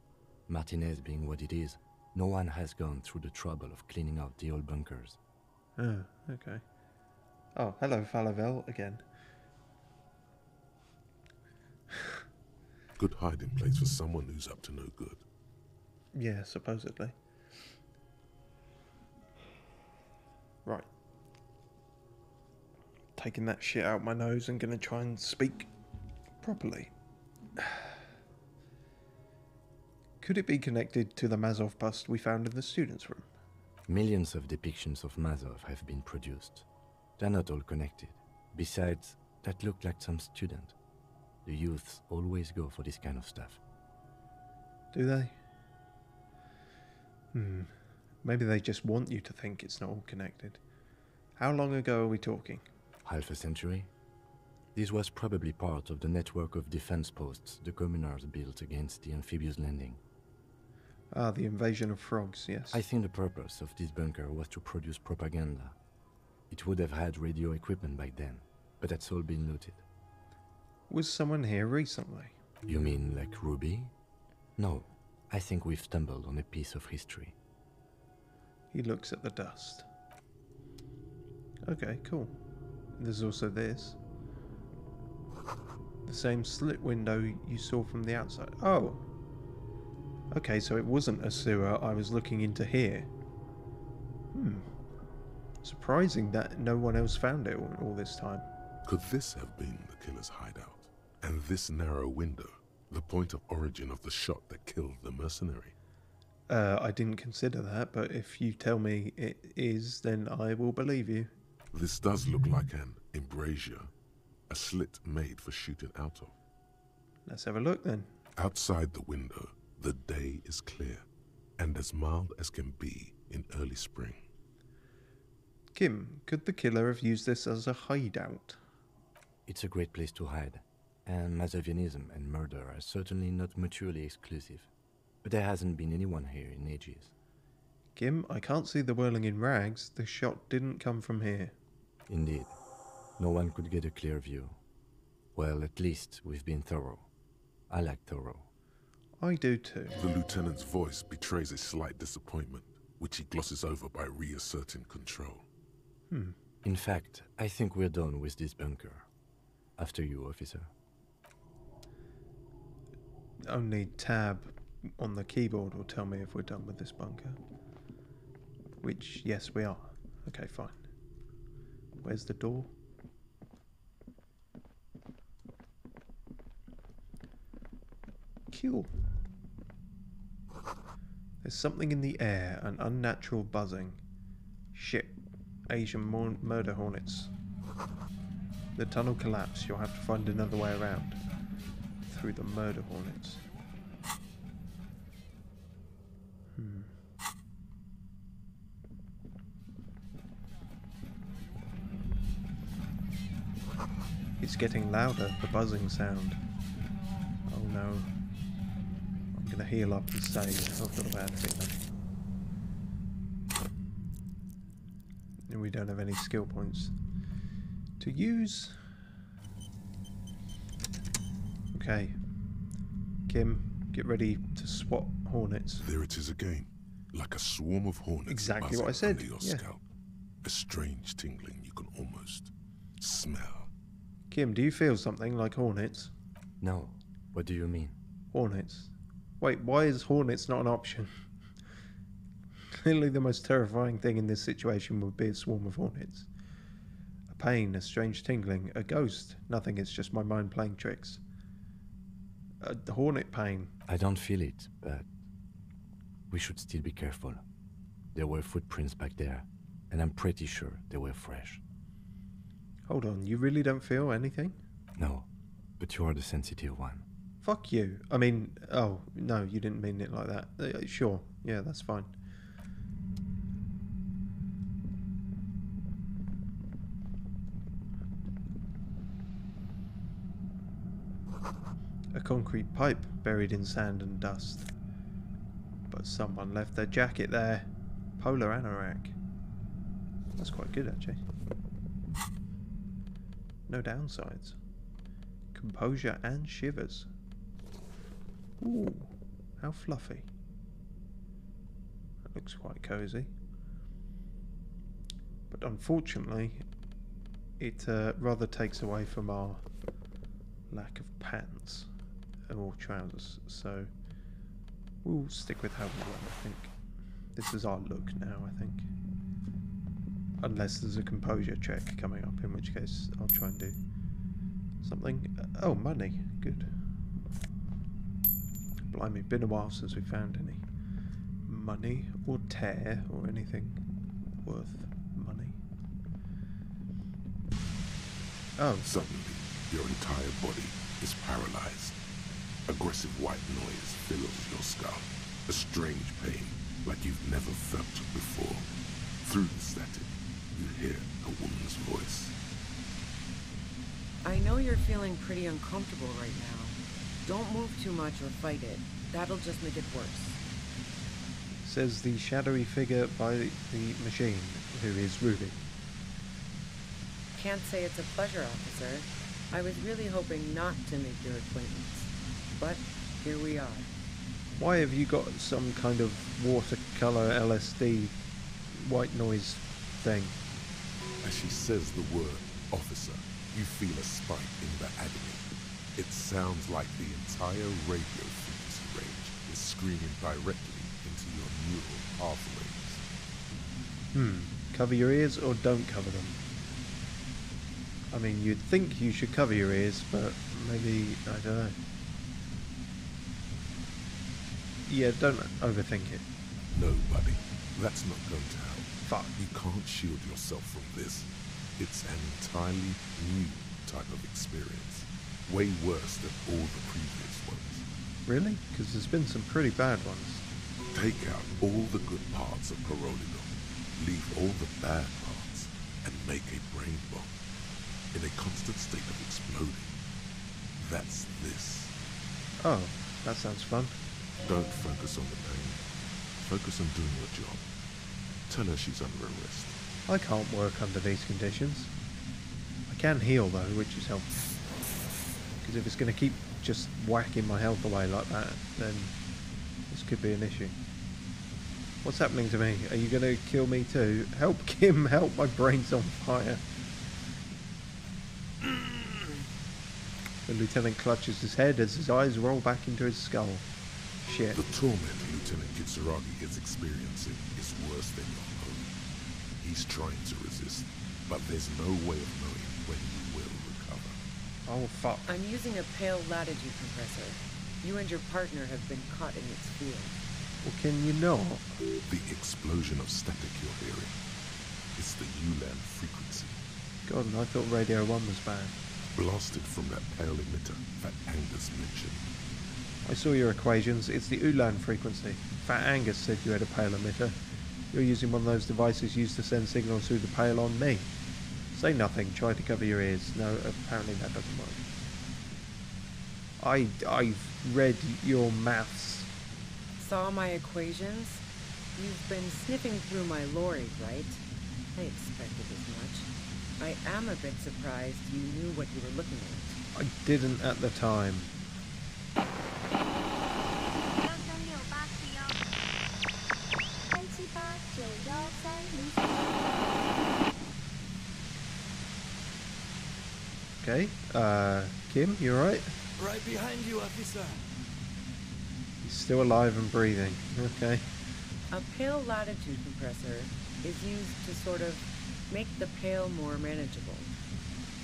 Martinez being what it is, no one has gone through the trouble of cleaning out the old bunkers. Oh, okay. Oh, hello, falivel again. Good hiding place for someone who's up to no good. Yeah, supposedly. Right. Taking that shit out my nose and gonna try and speak properly. Could it be connected to the Mazov bust we found in the students' room? Millions of depictions of Mazov have been produced. They're not all connected. Besides, that looked like some student. The youths always go for this kind of stuff. Do they? Maybe they just want you to think it's not all connected. How long ago are we talking? Half a century? This was probably part of the network of defense posts the communards built against the amphibious landing. Ah, the invasion of frogs, yes. I think the purpose of this bunker was to produce propaganda. It would have had radio equipment back then, but that's all been looted. Was someone here recently? You mean like Ruby? No, I think we've stumbled on a piece of history. He looks at the dust. Okay, cool. There's also this. The same slit window you saw from the outside. Oh! Okay, so it wasn't a sewer I was looking into here. Surprising that no one else found it all this time. Could this have been the killer's hideout? And this narrow window, the point of origin of the shot that killed the mercenary? I didn't consider that, but if you tell me it is, then I will believe you. This does look like an embrasure, a slit made for shooting out of. Let's have a look then. Outside the window, the day is clear, and as mild as can be in early spring. Kim, could the killer have used this as a hideout? It's a great place to hide, and Mazovianism and murder are certainly not mutually exclusive. But there hasn't been anyone here in ages. Kim, I can't see the whirling in rags. The shot didn't come from here. Indeed. No one could get a clear view. Well, at least we've been thorough. I like thorough. I do too. The lieutenant's voice betrays a slight disappointment, which he glosses over by reasserting control. In fact, I think we're done with this bunker. After you, officer. Only tab on the keyboard will tell me if we're done with this bunker. Which, yes, we are. Okay, fine. Where's the door? Cool. There's something in the air, an unnatural buzzing. Shit. Asian murder hornets. The tunnel collapsed. You'll have to find another way around. Through the murder hornets. It's getting louder, the buzzing sound. Oh no. I'm gonna heal up and save. I've got a bad feeling. And we don't have any skill points to use. Okay. Kim, get ready to swat hornets. There it is again, like a swarm of hornets. Exactly buzzing what I said, under your yeah. scalp. A strange tingling you can almost smell. Kim, do you feel something like hornets? No. What do you mean? Hornets. Wait, why is hornets not an option? Clearly the most terrifying thing in this situation would be a swarm of hornets. A pain, a strange tingling, a ghost. Nothing, it's just my mind playing tricks. A hornet pain. I don't feel it, but we should still be careful. There were footprints back there, and I'm pretty sure they were fresh. Hold on, you really don't feel anything? No, but you are the sensitive one. Fuck you. I mean, oh, no, you didn't mean it like that. Sure, yeah, that's fine. A concrete pipe buried in sand and dust. But someone left their jacket there. Polar anorak. That's quite good, actually. No downsides. Composure and shivers. Ooh, how fluffy. That looks quite cozy. But unfortunately, it rather takes away from our lack of pants or trousers. So we'll stick with how we want, I think. This is our look now, I think. Unless there's a composure check coming up, in which case I'll try and do something. Oh, money. Good. Blimey, been a while since we found any money or tear or anything worth money. Oh. Suddenly, your entire body is paralyzed. Aggressive white noise fills your skull. A strange pain, like you've never felt before. Through the static, you hear a woman's voice. I know you're feeling pretty uncomfortable right now. Don't move too much or fight it. That'll just make it worse. Says the shadowy figure by the machine, who is Ruby. Can't say it's a pleasure, officer. I was really hoping not to make your acquaintance. But here we are. Why have you got some kind of watercolor LSD white noise thing? As she says the word officer, you feel a spike in the agony. It sounds like the entire radio frequency range is screaming directly into your neural pathways. Cover your ears or don't cover them? I mean, you'd think you should cover your ears, but maybe, I don't know. Yeah, don't overthink it. No, buddy, that's not going to help. Fuck. You can't shield yourself from this. It's an entirely new type of experience. Way worse than all the previous ones. Really? Because there's been some pretty bad ones. Take out all the good parts of Parolido, leave all the bad parts, and make a brain bomb. In a constant state of exploding. That's this. Oh, that sounds fun. Don't focus on the pain. Focus on doing your job. Tell her she's under arrest. I can't work under these conditions. can heal though, which is helpful. Because if it's going to keep just whacking my health away like that, then this could be an issue. What's happening to me? Are you going to kill me too? Help, Kim, help, my brain's on fire. The lieutenant clutches his head as his eyes roll back into his skull. Shit. The torment Lieutenant Kitsuragi is experiencing is worse than your own. He's trying to resist, but there's no way of knowing when he will recover. Oh, fuck. I'm using a pale latitude compressor. You and your partner have been caught in its field. Well, can you not? The explosion of static you're hearing is the ULAN frequency. God, I thought Radio 1 was bad. Blasted from that pale emitter that Angus mentioned. I saw your equations. It's the ULAN frequency. Fat Angus said you had a pale emitter. You're using one of those devices used to send signals through the pale on me. Say nothing. Try to cover your ears. No, apparently that doesn't work. I've read your maths. Saw my equations? You've been sniffing through my lorry, right? I expected as much. I am a bit surprised you knew what you were looking at. I didn't at the time. Okay, Kim, you alright? Right behind you, officer. He's still alive and breathing. Okay. A pale latitude compressor is used to sort of make the pale more manageable.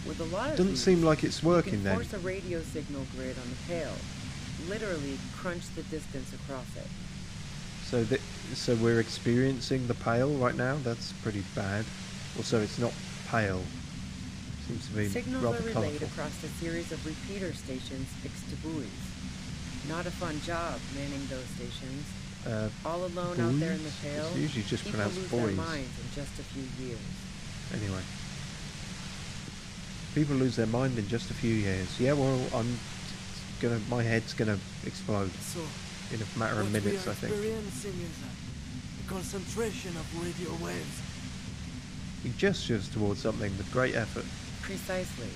With a lot of Doesn't these, seem like it's working you can then. force a radio signal grid on the pale. Literally crunch the distance across it. So we're experiencing the pale right now? That's pretty bad. Also, it's not pale. Seems to be Signals rather are relayed colourful. across a series of repeater stations fixed to buoys. Not a fun job manning those stations. All alone out there in the buoys? pale, It's usually just people pronounced lose boys. their minds in just a few years. Anyway. People lose their mind in just a few years. Yeah, well, my head's gonna explode So, in a matter of minutes, I think. What we are experiencing is a concentration of radio waves. He gestures towards something with great effort. Precisely.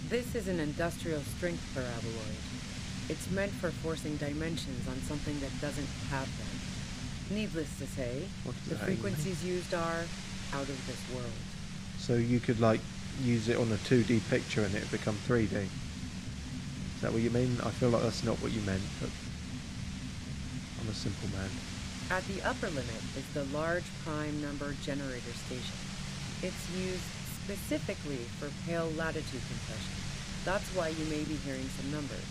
This is an industrial strength paraboloid. It's meant for forcing dimensions on something that doesn't have them. Needless to say, What does the that even mean? frequencies used are out of this world. So you could, like, use it on a 2D picture and it would become 3D. Is that what you mean? I feel like that's not what you meant, but I'm a simple man. At the upper limit is the large prime number generator station. It's used specifically for pale latitude compression. That's why you may be hearing some numbers.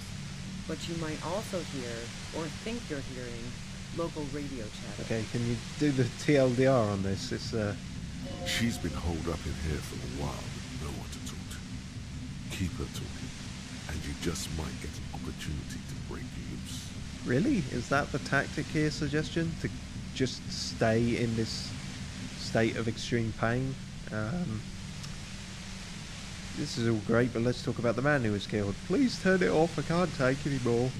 But you might also hear, or think you're hearing, local radio chatter. Okay, can you do the TLDR on this? It's, She's been holed up in here for a while with no one to talk to. Keep her talking, and you just might get an opportunity to break loose. Really? Is that the tactic here, suggestion? To just stay in this state of extreme pain? This is all great, but let's talk about the man who was killed. Please turn it off, I can't take any more.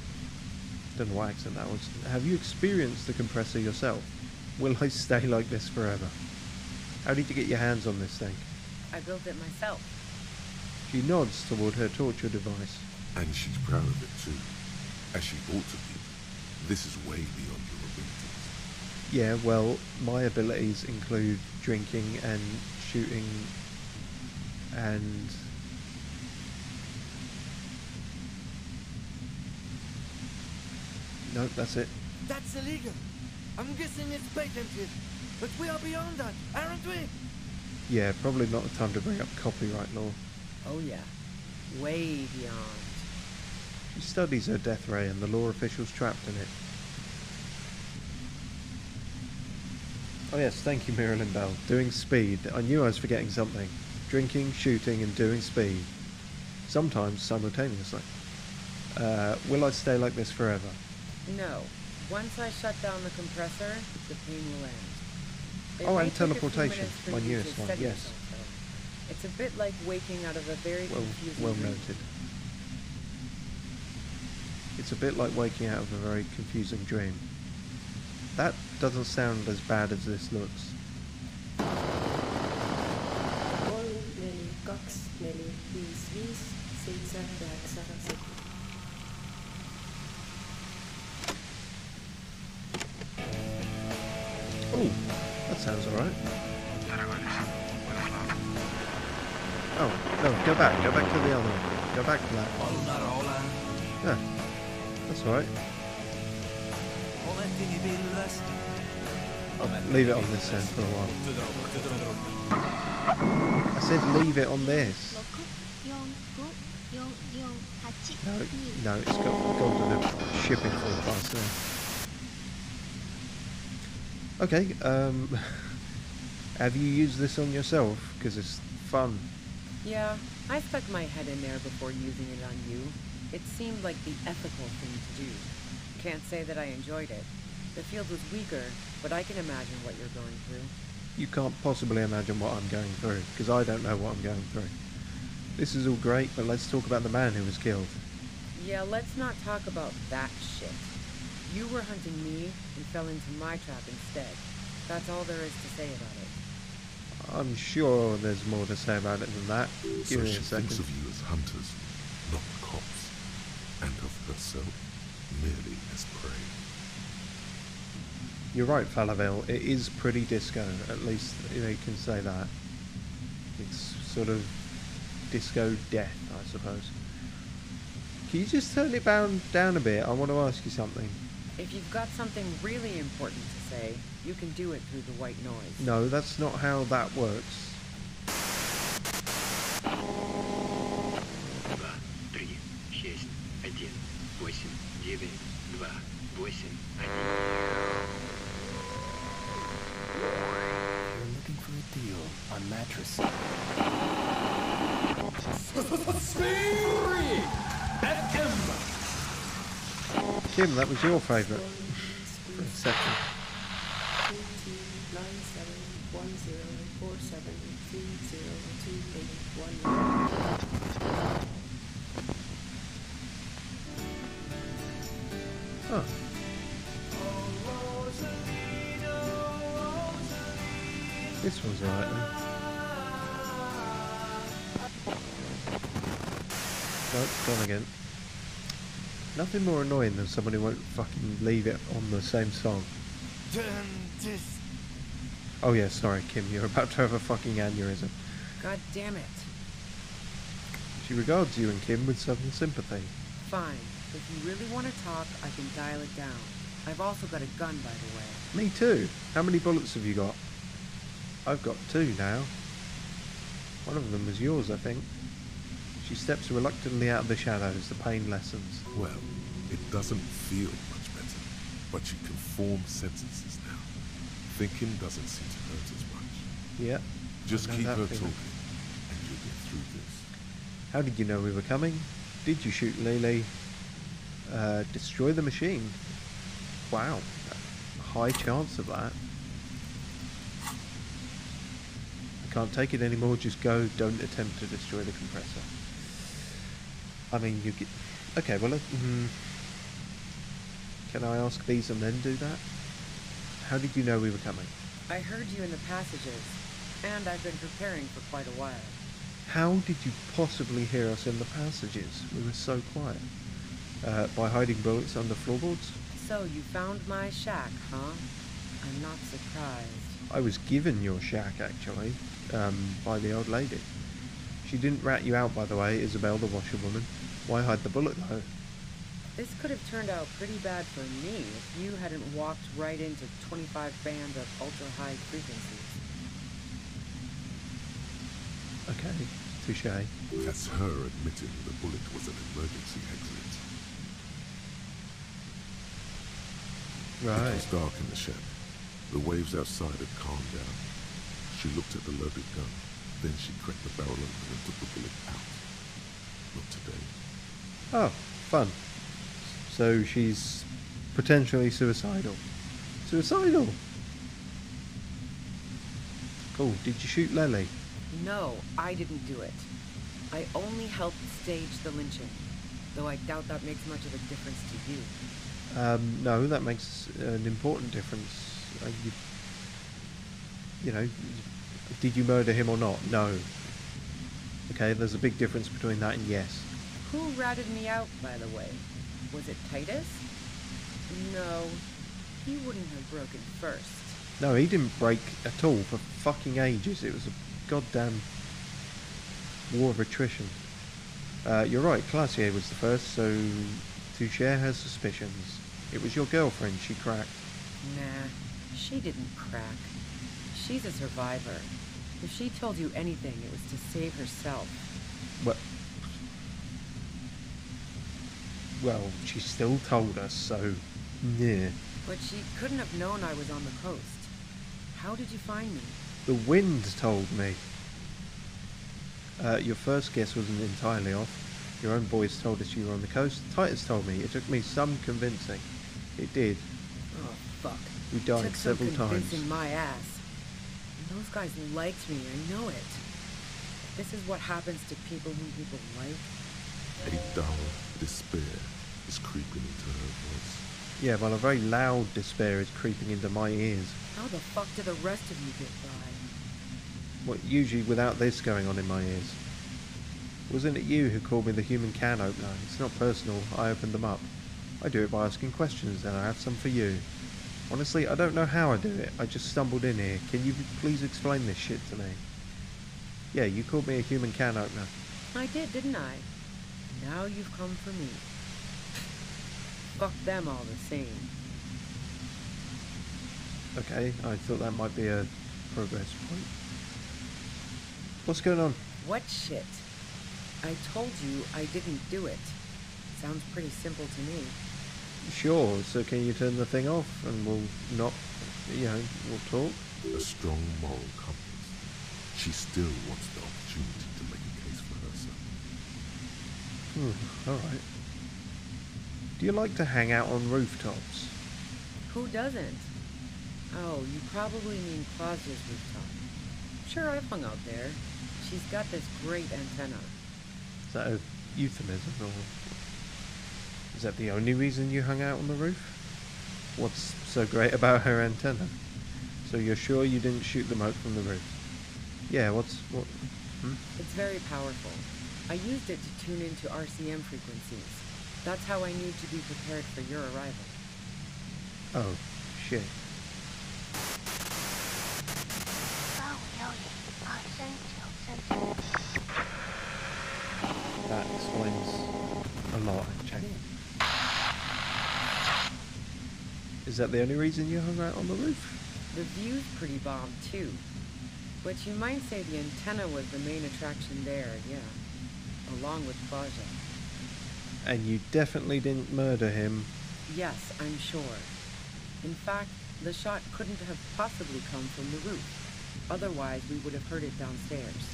Don't know what accent that was. Have you experienced the compressor yourself? Will I stay like this forever? How did you get your hands on this thing? I built it myself. She nods toward her torture device. And she's proud of it too, as she ought to be. This is way beyond your abilities. Yeah, well, my abilities include drinking and shooting and... No, that's it. That's illegal. I'm guessing it's patented. But we are beyond that, aren't we? Yeah, probably not the time to bring up copyright law. Oh yeah. Way beyond. She studies her death ray and the law officials trapped in it. Oh yes, thank you, MiraLynnBelle. Doing speed. I knew I was forgetting something. Drinking, shooting, and doing speed. Sometimes simultaneously. Will I stay like this forever? No. Once I shut down the compressor, the pain will end. It Oh, may and take a few teleportation, minutes for my you to newest one, steady yes. yourself, though. It's a bit like waking out of a very confusing Well dream. noted. It's a bit like waking out of a very confusing dream. That doesn't sound as bad as this looks. Oh, that sounds alright. Oh, no, go back to the other one. Go back to that. Yeah, that's alright. I'll leave it on this end for a while. I said leave it on this. No, it's gone to the shipping forecast there. Okay, have you used this on yourself? Because it's fun. Yeah, I stuck my head in there before using it on you. It seemed like the ethical thing to do. Can't say that I enjoyed it. The field was weaker, but I can imagine what you're going through. You can't possibly imagine what I'm going through, because I don't know what I'm going through. This is all great, but let's talk about the man who was killed. Yeah, let's not talk about that shit. You were hunting me and fell into my trap instead. That's all there is to say about it. I'm sure there's more to say about it than that. So Give me she a second. thinks of you as hunters, not cops, and of herself merely as prey. You're right, Falivel. It is pretty disco. At least you can say that. It's sort of disco death, I suppose. Can you just turn it down a bit? I want to ask you something. If you've got something really important to say, you can do it through the white noise. No, that's not how that works. You're looking for a deal on mattress. Kim, that was your favourite for a second. Oh. This one's alright then. Nope, gone again. Nothing more annoying than someone who won't fucking leave it on the same song. Oh yeah, sorry Kim, you're about to have a fucking aneurysm. God damn it. She regards you and Kim with sudden sympathy. Fine. If you really want to talk, I can dial it down. I've also got a gun, by the way. Me too. How many bullets have you got? I've got 2 now. One of them was yours, I think. She steps reluctantly out of the shadows. The pain lessens. Well, it doesn't feel much better, but you can form sentences now. Thinking doesn't seem to hurt as much. Yeah. Just keep her feeling. talking, and you'll get through this. How did you know we were coming? Did you shoot Lily? Destroy the machine? Wow. High chance of that. I can't take it anymore. Just go. Don't attempt to destroy the compressor. I mean, you get... Okay, well, can I ask these and then do that? How did you know we were coming? I heard you in the passages, and I've been preparing for quite a while. How did you possibly hear us in the passages? We were so quiet. By hiding bullets under floorboards? So you found my shack, huh? I'm not surprised. I was given your shack, actually, by the old lady. She didn't rat you out, by the way, Isabel, the washerwoman. Why hide the bullet, though? This could have turned out pretty bad for me if you hadn't walked right into 25 bands of ultra-high frequencies. Okay, touche. That's her admitting the bullet was an emergency exit. Right. It was dark in the shed. The waves outside had calmed down. She looked at the loaded gun. Then she cracked the barrel open and took the bullet out. Not today. Oh, fun. So she's potentially suicidal. Suicidal! Cool. Did you shoot Lily? No, I didn't do it. I only helped stage the lynching, though I doubt that makes much of a difference to you. No, that makes an important difference. You know, did you murder him or not? No. Okay, there's a big difference between that and yes. Who ratted me out, by the way? Was it Titus? No, he wouldn't have broken first. No, he didn't break at all for fucking ages. It was a goddamn war of attrition. You're right, Classier was the first, so to share her suspicions. It was your girlfriend she cracked. Nah, she didn't crack. She's a survivor. If she told you anything, it was to save herself. Well, she still told us, so yeah. But she couldn't have known I was on the coast. How did you find me? The wind told me. Your first guess wasn't entirely off. Your own boys told us you were on the coast. Titus told me. It took me some convincing. It did. Oh, fuck. We died Took several some times. convincing my ass. And those guys liked me, I know it. This is what happens to people whom people like. A dull despair is creeping into her voice. Yeah, well, a very loud despair is creeping into my ears. How the fuck do the rest of you get by? What, usually without this going on in my ears. Wasn't it you who called me the human can opener? It's not personal, I opened them up. I do it by asking questions, and I have some for you. Honestly, I don't know how I do it. I just stumbled in here. Can you please explain this shit to me? Yeah, you called me a human can opener. I did, didn't I? Now you've come for me. Fuck them all the same. Okay, I thought that might be a progress point. What's going on? What shit? I told you I didn't do it. Sounds pretty simple to me. Sure, so can you turn the thing off and we'll not, we'll talk? A strong moral compass. She still wants the opportunity to make a case for herself. Alright. Do you like to hang out on rooftops? Who doesn't? Oh, you probably mean Claudia's rooftop. Sure, I've hung out there. She's got this great antenna. Is that a euphemism, or is that the only reason you hung out on the roof? What's so great about her antenna? So you're sure you didn't shoot the mote from the roof? Yeah, what? It's very powerful. I used it to tune into RCM frequencies. That's how I knew to be prepared for your arrival. Oh, shit. That explains a lot, actually. Is that the only reason you hung out on the roof? The view's pretty bomb, too. But you might say the antenna was the main attraction there, yeah. Along with Claudia. And you definitely didn't murder him? Yes, I'm sure. In fact, the shot couldn't have possibly come from the roof. Otherwise, we would have heard it downstairs.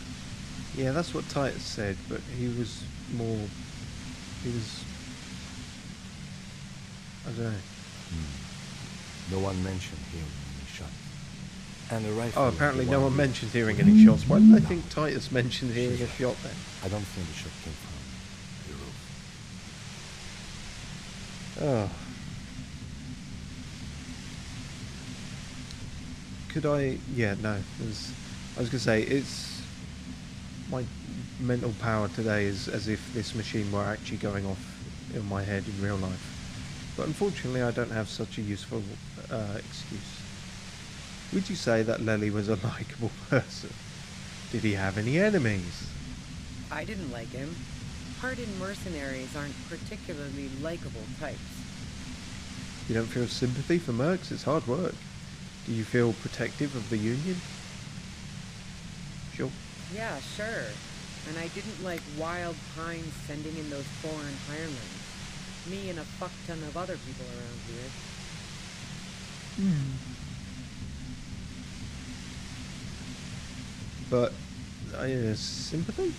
Yeah, that's what Titus said, but he was more... I don't know. No one mentioned hearing any shots. And a rifle... Oh, apparently no one mentioned hearing any shots. Why did I think Titus mentioned hearing a shot then? I don't think the shot came from the roof. Oh. Could I... Yeah, no. I was going to say, it's... My mental power today is as if this machine were actually going off in my head in real life. But unfortunately, I don't have such a useful excuse. Would you say that Lely was a likable person? Did he have any enemies? I didn't like him. Hardened mercenaries aren't particularly likable types. You don't feel sympathy for mercs? It's hard work. Do you feel protective of the Union? Sure. Yeah, sure. And I didn't like Wild Pines sending in those foreign hirelings. Me and a fuck ton of other people around here. But, sympathy?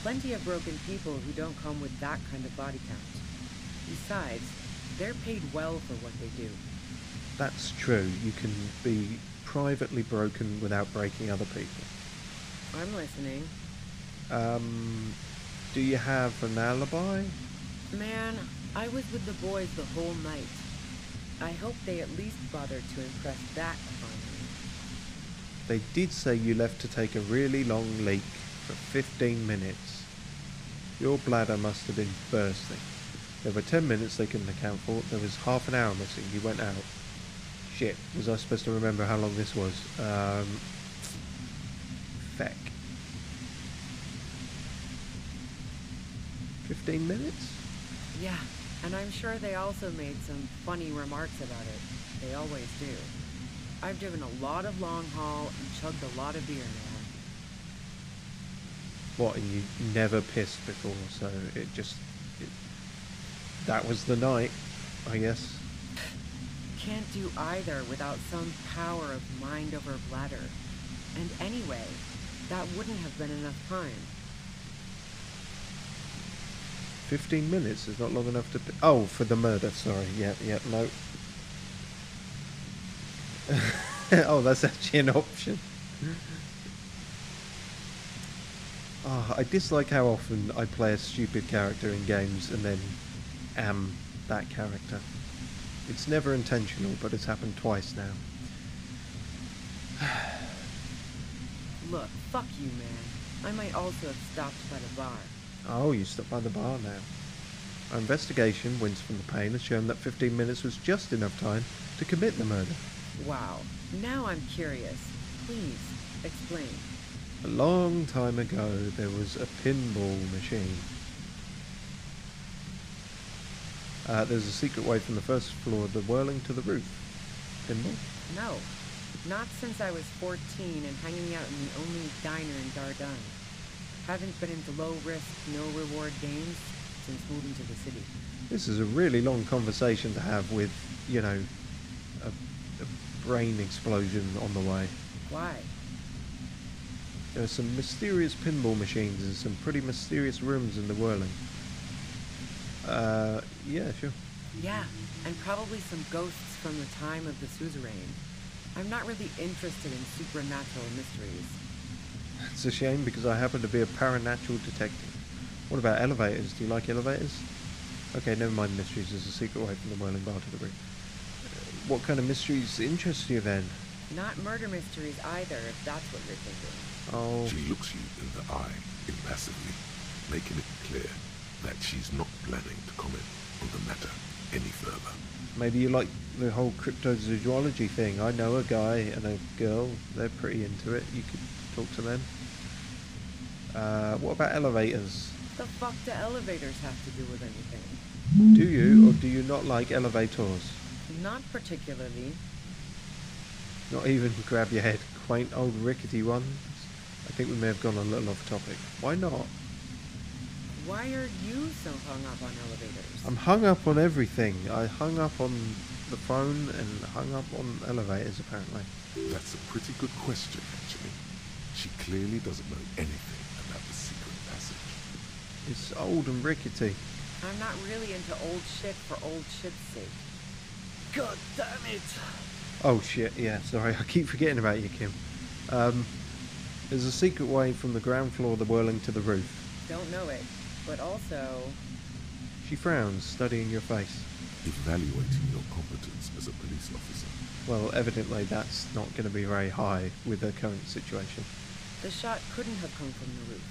Plenty of broken people who don't come with that kind of body count. Besides, they're paid well for what they do. That's true. You can be privately broken without breaking other people. I'm listening. Do you have an alibi? Man, I was with the boys the whole night. I hope they at least bothered to impress that upon me. They did say you left to take a really long leak for 15 minutes. Your bladder must have been bursting. There were 10 minutes they couldn't account for. There was half an hour missing. You went out. Shit. Was I supposed to remember how long this was? Feck. 15 minutes? Yeah, and I'm sure they also made some funny remarks about it. They always do. I've driven a lot of long haul and chugged a lot of beer, man. What, and you never pissed before, so that was the night, I guess. Can't do either without some power of mind over bladder. And anyway, that wouldn't have been enough time. 15 minutes is not long enough to... Oh, for the murder, sorry. Yeah, no. Oh, that's actually an option. Oh, I dislike how often I play a stupid character in games and then am that character. It's never intentional, but it's happened twice now. Look, fuck you, man. I might also have stopped by the bar. Oh, you stopped by the bar now. Our investigation, wins from the pain, has shown that 15 minutes was just enough time to commit the murder. Wow. Now I'm curious. Please, explain. A long time ago, there was a pinball machine. There's a secret way from the first floor of the whirling to the roof. Pinball? No. Not since I was 14 and hanging out in the only diner in Dardenne. Haven't been into low-risk, no-reward games since moving to the city. This is a really long conversation to have with, you know, a brain explosion on the way. Why? There are some mysterious pinball machines and some pretty mysterious rooms in the whirling. Yeah, sure. Yeah, and probably some ghosts from the time of the suzerain. I'm not really interested in supernatural mysteries. It's a shame because I happen to be a paranatural detective. What about elevators? Do you like elevators? Okay, never mind mysteries. There's a secret way from the whirling bar to the roof. What kind of mysteries interest you then? Not murder mysteries either, if that's what you're thinking. Oh. She looks you in the eye, impassively, making it clear that she's not planning to comment on the matter any further. Maybe you like the whole cryptozoology thing. I know a guy and a girl. They're pretty into it. You could talk to them. What about elevators? The fuck do elevators have to do with anything? Do you or do you not like elevators? Not particularly. Not even grab your head. Quaint old rickety ones? I think we may have gone a little off topic. Why not? Why are you so hung up on elevators? I'm hung up on everything. I hung up on the phone and hung up on elevators, apparently. That's a pretty good question, actually. She clearly doesn't know anything about the secret passage. It's old and rickety. I'm not really into old shit for old shit's sake. God damn it! Oh shit, yeah, sorry, I keep forgetting about you, Kim. There's a secret way from the ground floor of the whirling to the roof. Don't know it, but also... She frowns, studying your face. Evaluating your competence as a police officer. Well, evidently that's not going to be very high with the current situation. The shot couldn't have come from the roof,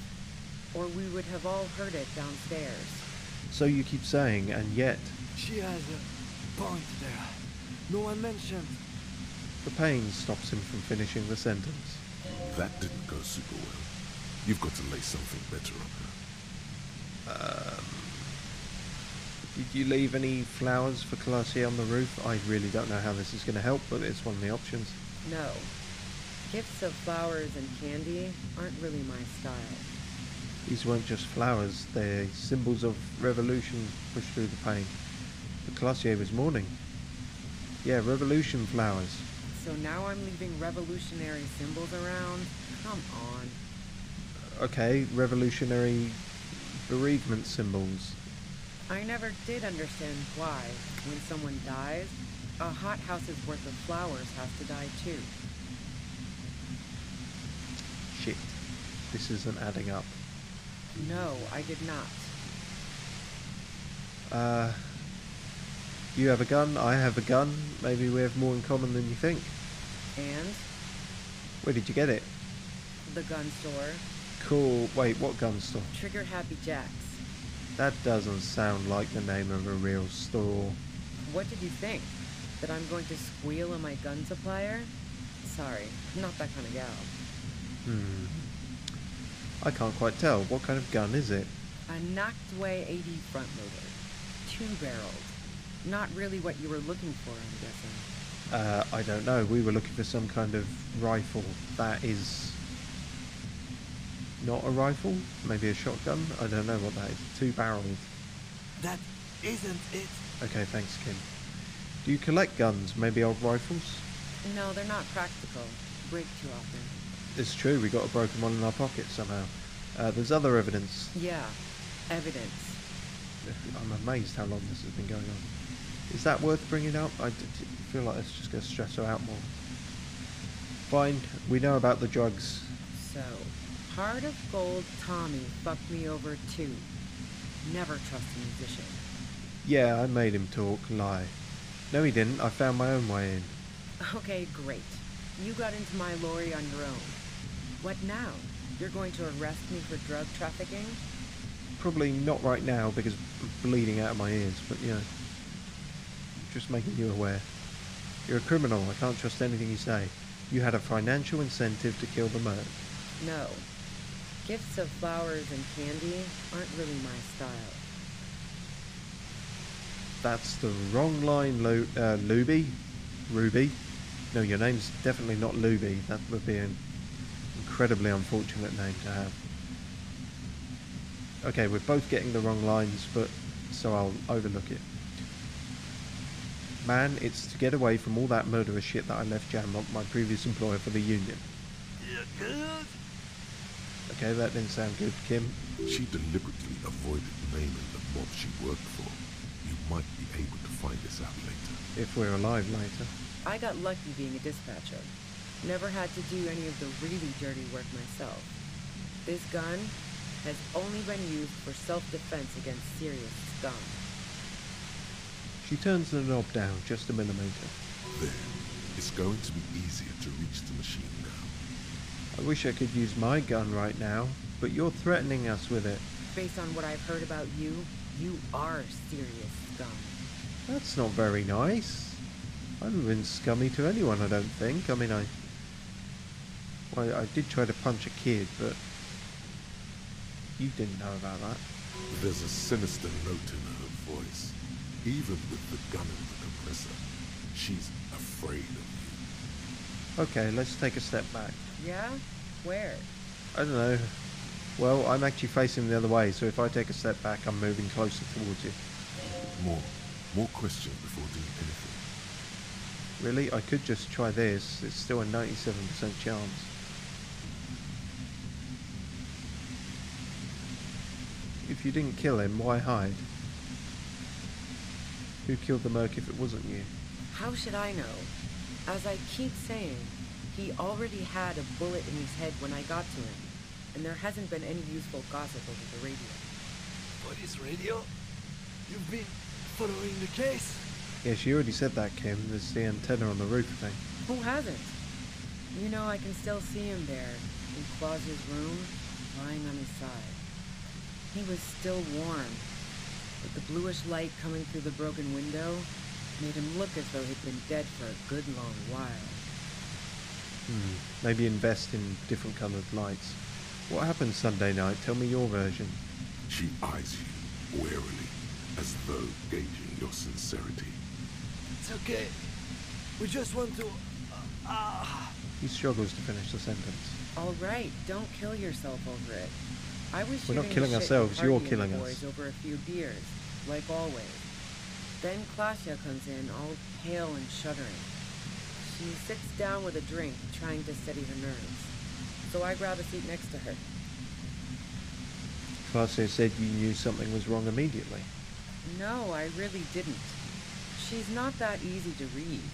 or we would have all heard it downstairs. So you keep saying, and yet... She has a point there. No one mentioned. The pain stops him from finishing the sentence. That didn't go super well. You've got to lay something better on her. Did you leave any flowers for Classier on the roof? I really don't know how this is going to help, but it's one of the options. No. Gifts of flowers and candy aren't really my style. These weren't just flowers, they're symbols of revolution pushed through the pain. But Classier was mourning. Yeah, revolution flowers. So now I'm leaving revolutionary symbols around? Come on. Okay, revolutionary bereavement symbols. I never did understand why, when someone dies, a hothouse's worth of flowers has to die too. Shit. This isn't adding up. No, I did not. You have a gun, I have a gun. Maybe we have more in common than you think. And? Where did you get it? The gun store. Cool. Wait, what gun store? Trigger Happy Jacks. That doesn't sound like the name of a real store. What did you think? That I'm going to squeal on my gun supplier? Sorry, I'm not that kind of gal. I can't quite tell. What kind of gun is it? A Nachtway 80 front loader. 2-barreled. Not really what you were looking for, I'm guessing. I don't know. We were looking for some kind of rifle that is not a rifle. Maybe a shotgun. I don't know what that is. 2-barreled. That isn't it. Okay, thanks, Kim. Do you collect guns? Maybe old rifles? No, they're not practical. Break too often. It's true. We got a broken one in our pocket somehow. There's other evidence. Yeah, evidence. I'm amazed how long this has been going on. Is that worth bringing up? I feel like it's just going to stress her out more. Fine, we know about the drugs. So, Heart of Gold Tommy fucked me over too. Never trust a musician. Yeah, I made him talk, lie. No, he didn't. I found my own way in. Okay, great. You got into my lorry on your own. What now? You're going to arrest me for drug trafficking? Probably not right now because I'm bleeding out of my ears, but you know, just making you aware. You're a criminal. I can't trust anything you say. You had a financial incentive to kill the merc. No. Gifts of flowers and candy aren't really my style. That's the wrong line, Luby? Ruby? No, your name's definitely not Luby. That would be an incredibly unfortunate name to have. Okay, we're both getting the wrong lines, but so I'll overlook it. Man, it's to get away from all that murderous shit that I left Jamrock, my previous employer, for the union. Okay, that didn't sound good, Kim. She deliberately avoided naming the mob she worked for. You might be able to find this out later. If we're alive later. I got lucky being a dispatcher. Never had to do any of the really dirty work myself. This gun has only been used for self-defense against serious scum. She turns the knob down just a millimeter. There. It's going to be easier to reach the machine now. I wish I could use my gun right now, but you're threatening us with it. Based on what I've heard about you, you are serious scum. That's not very nice. I haven't been scummy to anyone, I don't think. I mean, I did try to punch a kid, but you didn't know about that. There's a sinister note in her voice. Even with the gun and the compressor, she's afraid of you. Okay, let's take a step back. Yeah? Where? I don't know. Well, I'm actually facing the other way, so if I take a step back, I'm moving closer towards you. More questions before doing anything. Really? I could just try this. It's still a 97% chance. If you didn't kill him, why hide? Who killed the merc if it wasn't you? How should I know? As I keep saying, he already had a bullet in his head when I got to him, and there hasn't been any useful gossip over the radio. What is radio? You've been following the case? Yeah, she already said that, Kim. There's the antenna on the roof thing. Who hasn't? You know, I can still see him there, in Claus's room, lying on his side. He was still warm, but the bluish light coming through the broken window made him look as though he'd been dead for a good long while. Maybe invest in different coloured lights. What happened Sunday night? Tell me your version. She eyes you warily, as though gauging your sincerity. It's okay. We just want to... He struggles to finish the sentence. All right, don't kill yourself over it. I was We're not shooting killing the shit ourselves, and you're partying killing the us. boys over a few beers, like always. Then Klasia comes in, all pale and shuddering. She sits down with a drink, trying to steady her nerves. So I grab a seat next to her. Claudia said you knew something was wrong immediately. No, I really didn't. She's not that easy to read.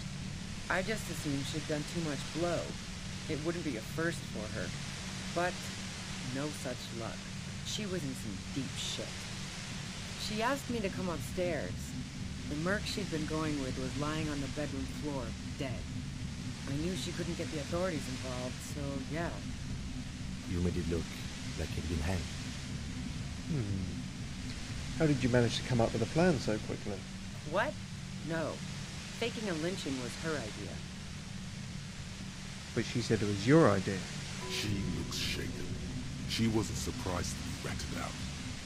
I just assumed she'd done too much blow. It wouldn't be a first for her. But no such luck. She was in some deep shit. She asked me to come upstairs. The merc she'd been going with was lying on the bedroom floor, dead. I knew she couldn't get the authorities involved, so yeah. You made it look like he'd been hanged. How did you manage to come up with a plan so quickly? What? No. Faking a lynching was her idea. But she said it was your idea. She looks shaken. She wasn't surprised to be ratted out,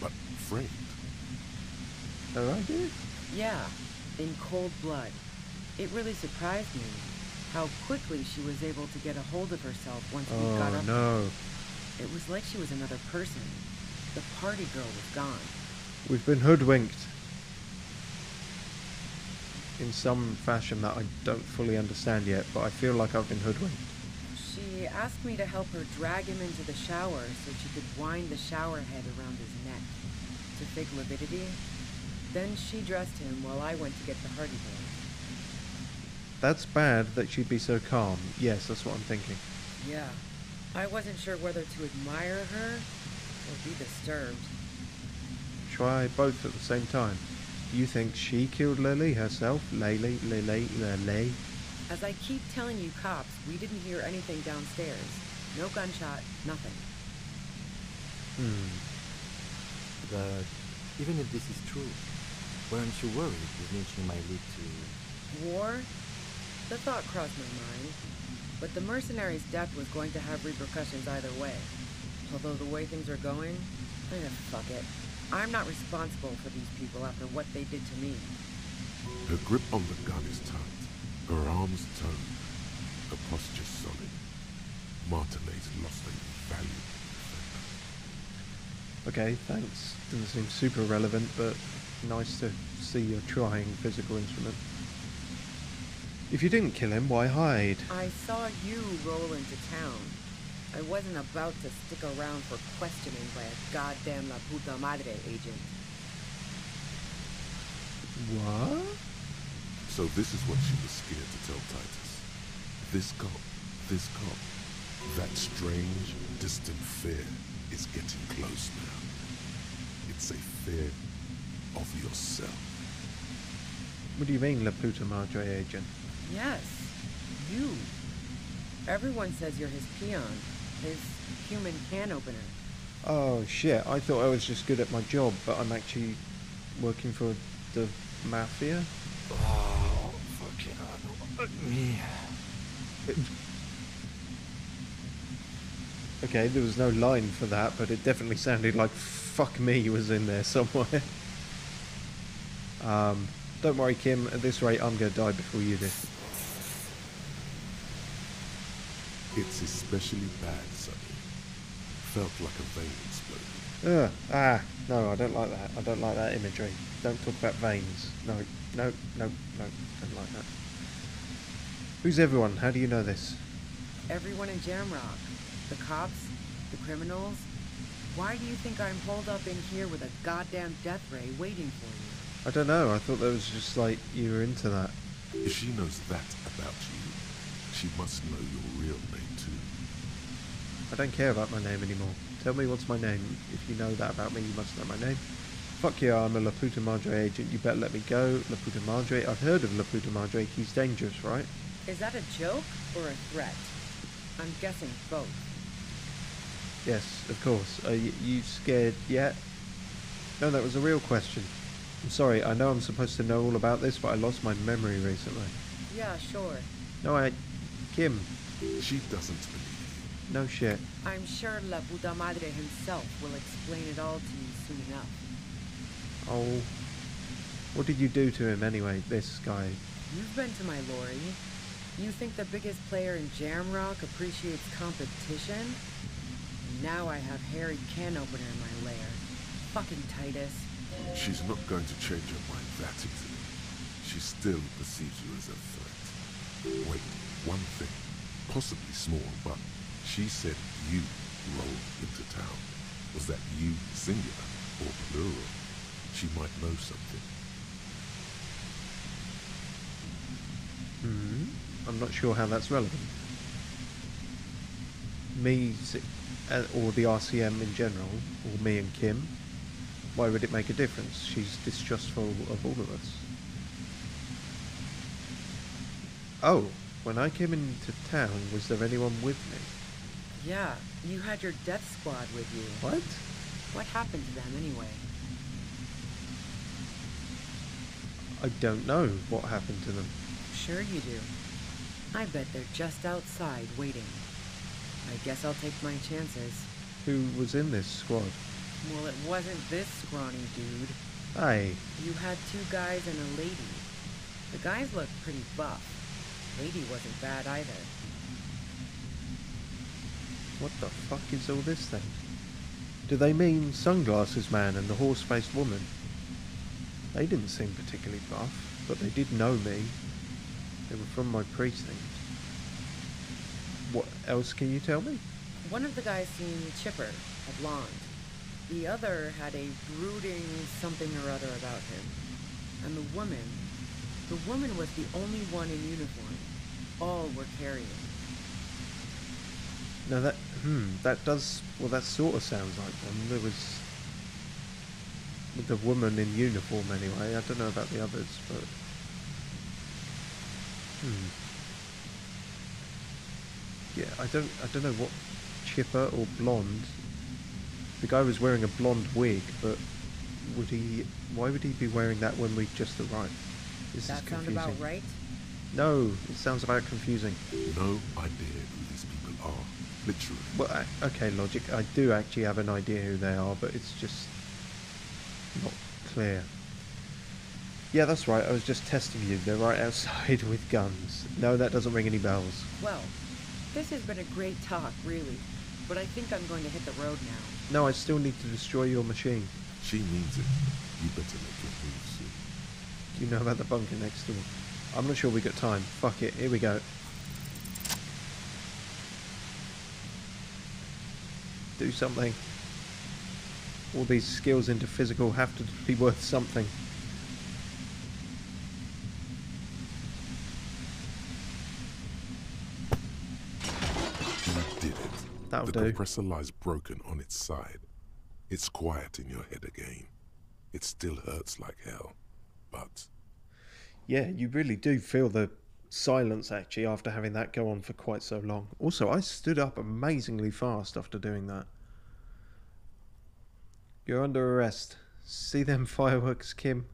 but framed. Her idea? Yeah, in cold blood. It really surprised me how quickly she was able to get a hold of herself once we got up. Oh no. It was like she was another person. The party girl was gone. We've been hoodwinked. In some fashion that I don't fully understand yet, but I feel like I've been hoodwinked. She asked me to help her drag him into the shower so she could wind the shower head around his neck to fake lividity. Then she dressed him while I went to get the Hardy Boys. That's bad that she'd be so calm. Yes, that's what I'm thinking. Yeah. I wasn't sure whether to admire her or be disturbed. Try both at the same time. You think she killed Lily herself? Lily. As I keep telling you cops, we didn't hear anything downstairs. No gunshot, nothing. But even if this is true, weren't you worried this lynching might lead to... War? The thought crossed my mind. But the mercenary's death was going to have repercussions either way. Although the way things are going, fuck it. I'm not responsible for these people after what they did to me. Her grip on the gun is tight. Her arms toned. Her posture solid. Martinez lost a valuable defender. Okay, thanks. Doesn't seem super relevant, but nice to see you're trying physical instrument. If you didn't kill him, why hide? I saw you roll into town. I wasn't about to stick around for questioning by a goddamn La Puta Madre agent. What? So this is what she was scared to tell Titus. This cop. That strange, distant fear is getting close now. It's a fear of yourself. What do you mean, La Puta Madre agent? Yes, you. Everyone says you're his peon, his human can opener. Oh shit, I thought I was just good at my job, but I'm actually working for the mafia? Oh, fucking hell. Me. Okay, there was no line for that, but it definitely sounded like fuck me was in there somewhere. Don't worry, Kim, at this rate I'm gonna die before you do. It's especially bad, Sonny. Felt like a vein exploded. No, I don't like that. I don't like that imagery. Don't talk about veins. No, don't like that. Who's everyone? How do you know this? Everyone in Jamrock. The cops, the criminals. Why do you think I'm holed up in here with a goddamn death ray waiting for you? I don't know. I thought that was just like you were into that. If she knows that about you, she must know your real name too. I don't care about my name anymore. Tell me what's my name. If you know that about me, you must know my name. Fuck yeah, I'm a La Puta Madre agent. You better let me go. La Puta Madre. I've heard of La Puta Madre. He's dangerous, right? Is that a joke or a threat? I'm guessing both. Yes, of course. Are you scared yet? No, that was a real question. I'm sorry, I know I'm supposed to know all about this, but I lost my memory recently. Yeah, sure. No, Kim. She doesn't believe you. No shit. I'm sure La Puta Madre himself will explain it all to you soon enough. Oh. What did you do to him anyway, this guy? You've been to my lorry. You think the biggest player in Jamrock appreciates competition? And now I have Harry Can Opener in my lair. Fucking Titus. She's not going to change her mind that easily. She still perceives you as a threat. Wait, one thing. Possibly small, but she said you rolled into town. Was that you singular or plural? She might know something. I'm not sure how that's relevant. Me, or the RCM in general, or me and Kim, why would it make a difference? She's distrustful of all of us. Oh, when I came into town, was there anyone with me? Yeah, you had your death squad with you. What? What happened to them anyway? I don't know what happened to them. Sure you do. I bet they're just outside waiting. I guess I'll take my chances. Who was in this squad? Well, it wasn't this scrawny dude. Hey. You had 2 guys and a lady. The guys looked pretty buff. Lady wasn't bad either. What the fuck is all this then? Do they mean Sunglasses Man and the horse-faced woman? They didn't seem particularly buff, but they did know me. They were from my precinct. What else can you tell me? One of the guys seemed chipper, a blonde. The other had a brooding something or other about him. And the woman was the only one in uniform. All were carrying. Now that does, well, that sort of sounds like them. There was with the woman in uniform anyway. I don't know about the others, but yeah, I don't know what chipper or blonde. The guy was wearing a blonde wig, but why would he be wearing that when we just arrived? This that is sound confusing. about right? No, it sounds about confusing. No idea who these people are, literally. Well, okay, logic. I do actually have an idea who they are, but it's just not clear. Yeah, that's right. I was just testing you. They're right outside with guns. No, that doesn't ring any bells. Well, this has been a great talk, really. But I think I'm going to hit the road now. No, I still need to destroy your machine. She means it. You better make your move soon. Do you know about the bunker next door? I'm not sure we got time. Fuck it. Here we go. Do something. All these skills into physical have to be worth something. You did it. That'll the do. compressor lies broken on its side. It's quiet in your head again. It still hurts like hell, but... Yeah, you really do feel the silence, actually, after having that go on for quite so long. Also, I stood up amazingly fast after doing that. You're under arrest. See them fireworks, Kim?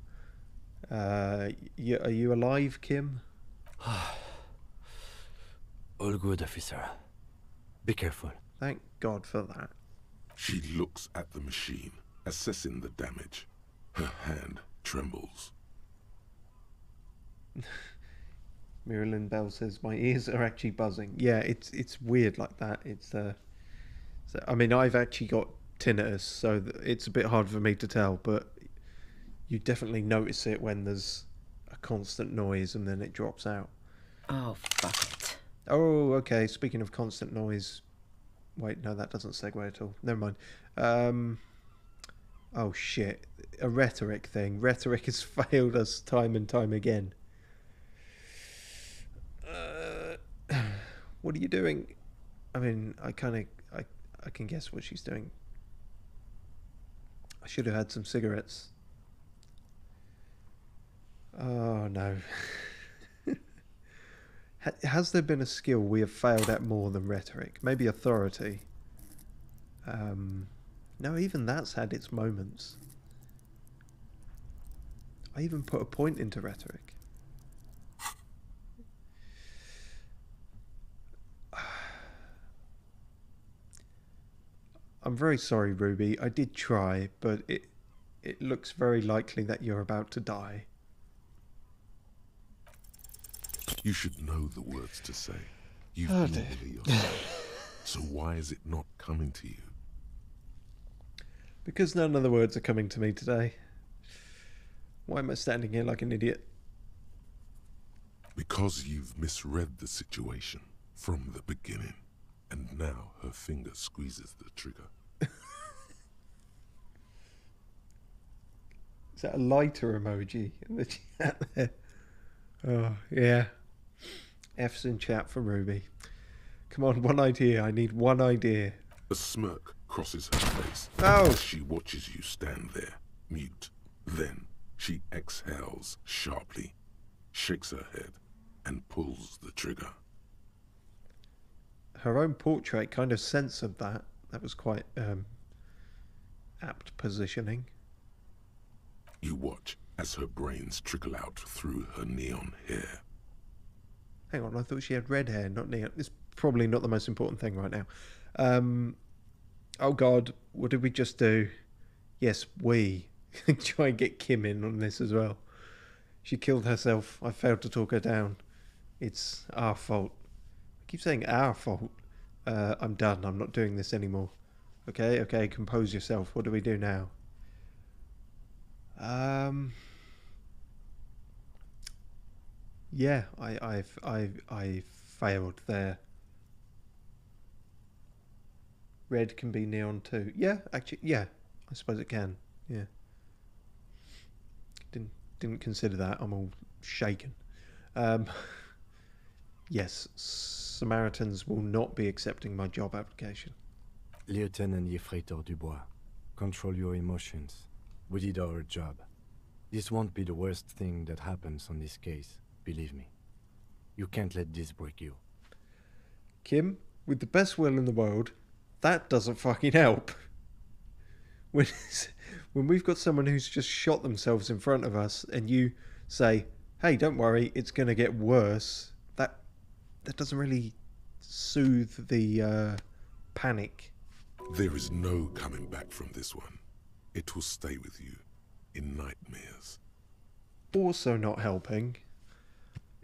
Are you alive, Kim? All good, officer. Be careful. Thank God for that. She looks at the machine, assessing the damage. Her hand trembles. MiraLynnBelle says my ears are actually buzzing. Yeah, it's weird like that. I mean, I've actually got tinnitus, so it's a bit hard for me to tell, but you definitely notice it when there's a constant noise and then it drops out. Oh, fuck it. Oh, okay. Speaking of constant noise, wait, no, that doesn't segue at all. Never mind. Oh shit, a rhetoric thing. Rhetoric has failed us time and time again. What are you doing? I mean, I can guess what she's doing. I should have had some cigarettes. Oh no. Has there been a skill we have failed at more than rhetoric? Maybe authority. No, even that's had its moments. I even put a point into rhetoric. I'm very sorry, Ruby. I did try, but it looks very likely that you're about to die. You should know the words to say. You've been here yourself. So why is it not coming to you? Because none of the words are coming to me today. Why am I standing here like an idiot? Because you've misread the situation from the beginning. And now her finger squeezes the trigger. Is that a lighter emoji in the chat there? Oh, yeah. F's in chat for Ruby. Come on, one idea. I need one idea. A smirk crosses her face Oh! as she watches you stand there, mute. Then she exhales sharply, shakes her head, and pulls the trigger. her own portrait kind of censored that. That was quite apt positioning. You watch as her brains trickle out through her neon hair. Hang on, I thought she had red hair, not neon. It's probably not the most important thing right now. Oh God, what did we just do? Yes, we try and get Kim in on this as well. She killed herself. I failed to talk her down. It's our fault. I keep saying our fault. I'm done. I'm not doing this anymore. Okay, compose yourself. What do we do now? Yeah, I failed there. Red can be neon too. Yeah, actually, yeah. I suppose it can. Yeah. Didn't consider that. I'm all shaken. Yes, Samaritans will not be accepting my job application. Lieutenant Yefreitor Dubois, control your emotions. We did our job. This won't be the worst thing that happens on this case, believe me. You can't let this break you. Kim, with the best will in the world, that doesn't fucking help. When we've got someone who's just shot themselves in front of us and you say, hey, don't worry, it's going to get worse, that doesn't really soothe the panic. There is no coming back from this one. It will stay with you in nightmares. Also not helping.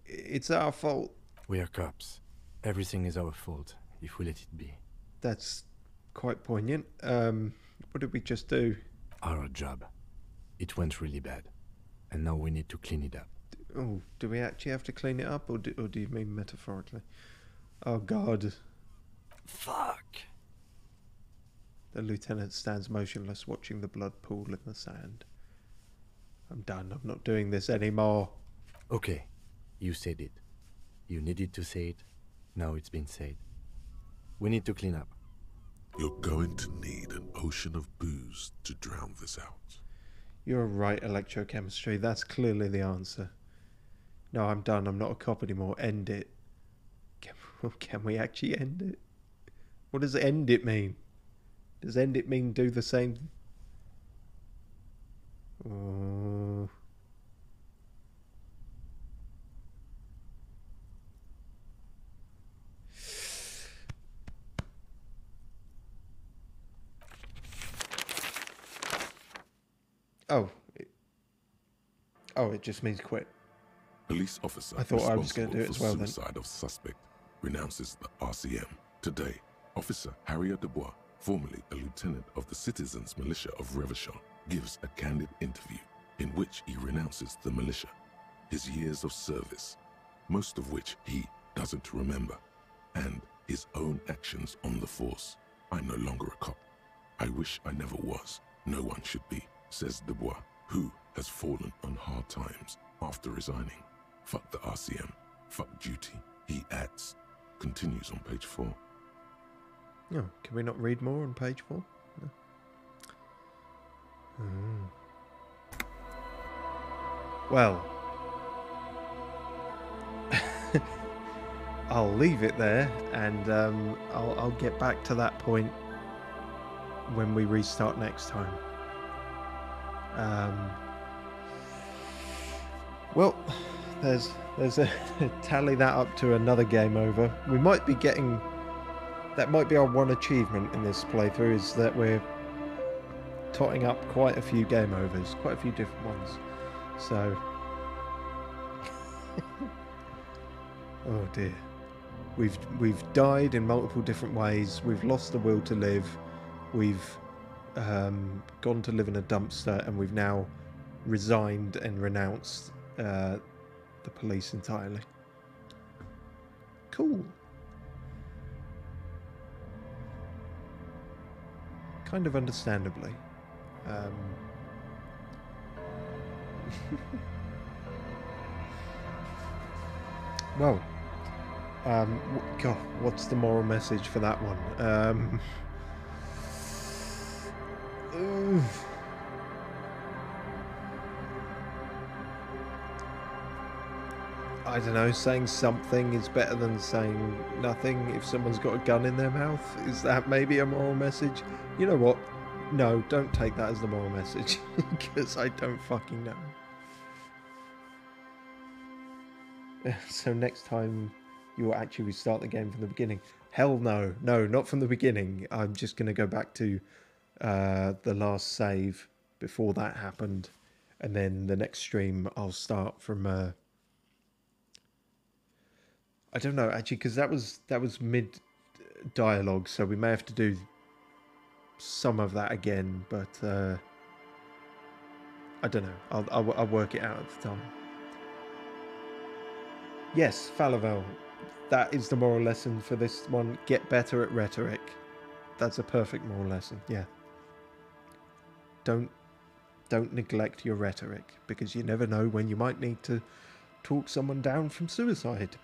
It's our fault. We are cops. Everything is our fault if we let it be. That's quite poignant. What did we just do? Our job. It went really bad. And now we need to clean it up. Oh, do we actually have to clean it up, or do you mean metaphorically? Oh, God. Fuck. The lieutenant stands motionless, watching the blood pool in the sand. I'm done. I'm not doing this anymore. Okay. You said it. You needed to say it. Now it's been said. We need to clean up. You're going to need an ocean of booze to drown this out. You're right, electrochemistry. That's clearly the answer. No, I'm done. I'm not a cop anymore. End it. Can we actually end it? What does end it mean? Does end it mean do the same? It just means quit. Police officer I thought I was going to do it as well then. Suicide of suspect renounces the RCM. Today, Officer Harriet Dubois, formerly a lieutenant of the Citizens Militia of Revachol, gives a candid interview in which he renounces the militia, his years of service, most of which he doesn't remember, and his own actions on the force. I'm no longer a cop. I wish I never was. No one should be, says Dubois, who has fallen on hard times after resigning. Fuck the RCM. Fuck duty, he adds. Continues on page 4. Oh, can we not read more on page 4? No. Well, I'll leave it there, and I'll get back to that point when we restart next time. Well, there's a tally that up to another game over. We might be getting. That might be our one achievement in this playthrough, is that we're totting up quite a few game overs, quite a few different ones. So, oh dear, we've died in multiple different ways. We've lost the will to live. We've gone to live in a dumpster, and we've now resigned and renounced the police entirely. Cool. Kind of understandably. Well, God, what's the moral message for that one? I don't know, saying something is better than saying nothing if someone's got a gun in their mouth. Is that maybe a moral message? You know what? No, don't take that as the moral message, because I don't fucking know. So next time you will actually restart the game from the beginning. Hell no. No, not from the beginning. I'm just going to go back to the last save before that happened. And then the next stream I'll start from... I don't know, actually, because that was mid-dialogue, so we may have to do some of that again, but I don't know. I'll work it out at the time. Yes, falivel. That is the moral lesson for this one. Get better at rhetoric. That's a perfect moral lesson, yeah. Don't neglect your rhetoric, because you never know when you might need to talk someone down from suicide.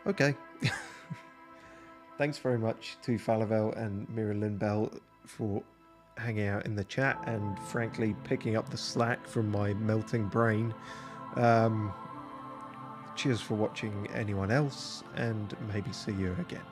Okay. Thanks very much to Falivel and MiraLynnBelle for hanging out in the chat and frankly picking up the slack from my melting brain. Cheers for watching anyone else, and maybe see you again.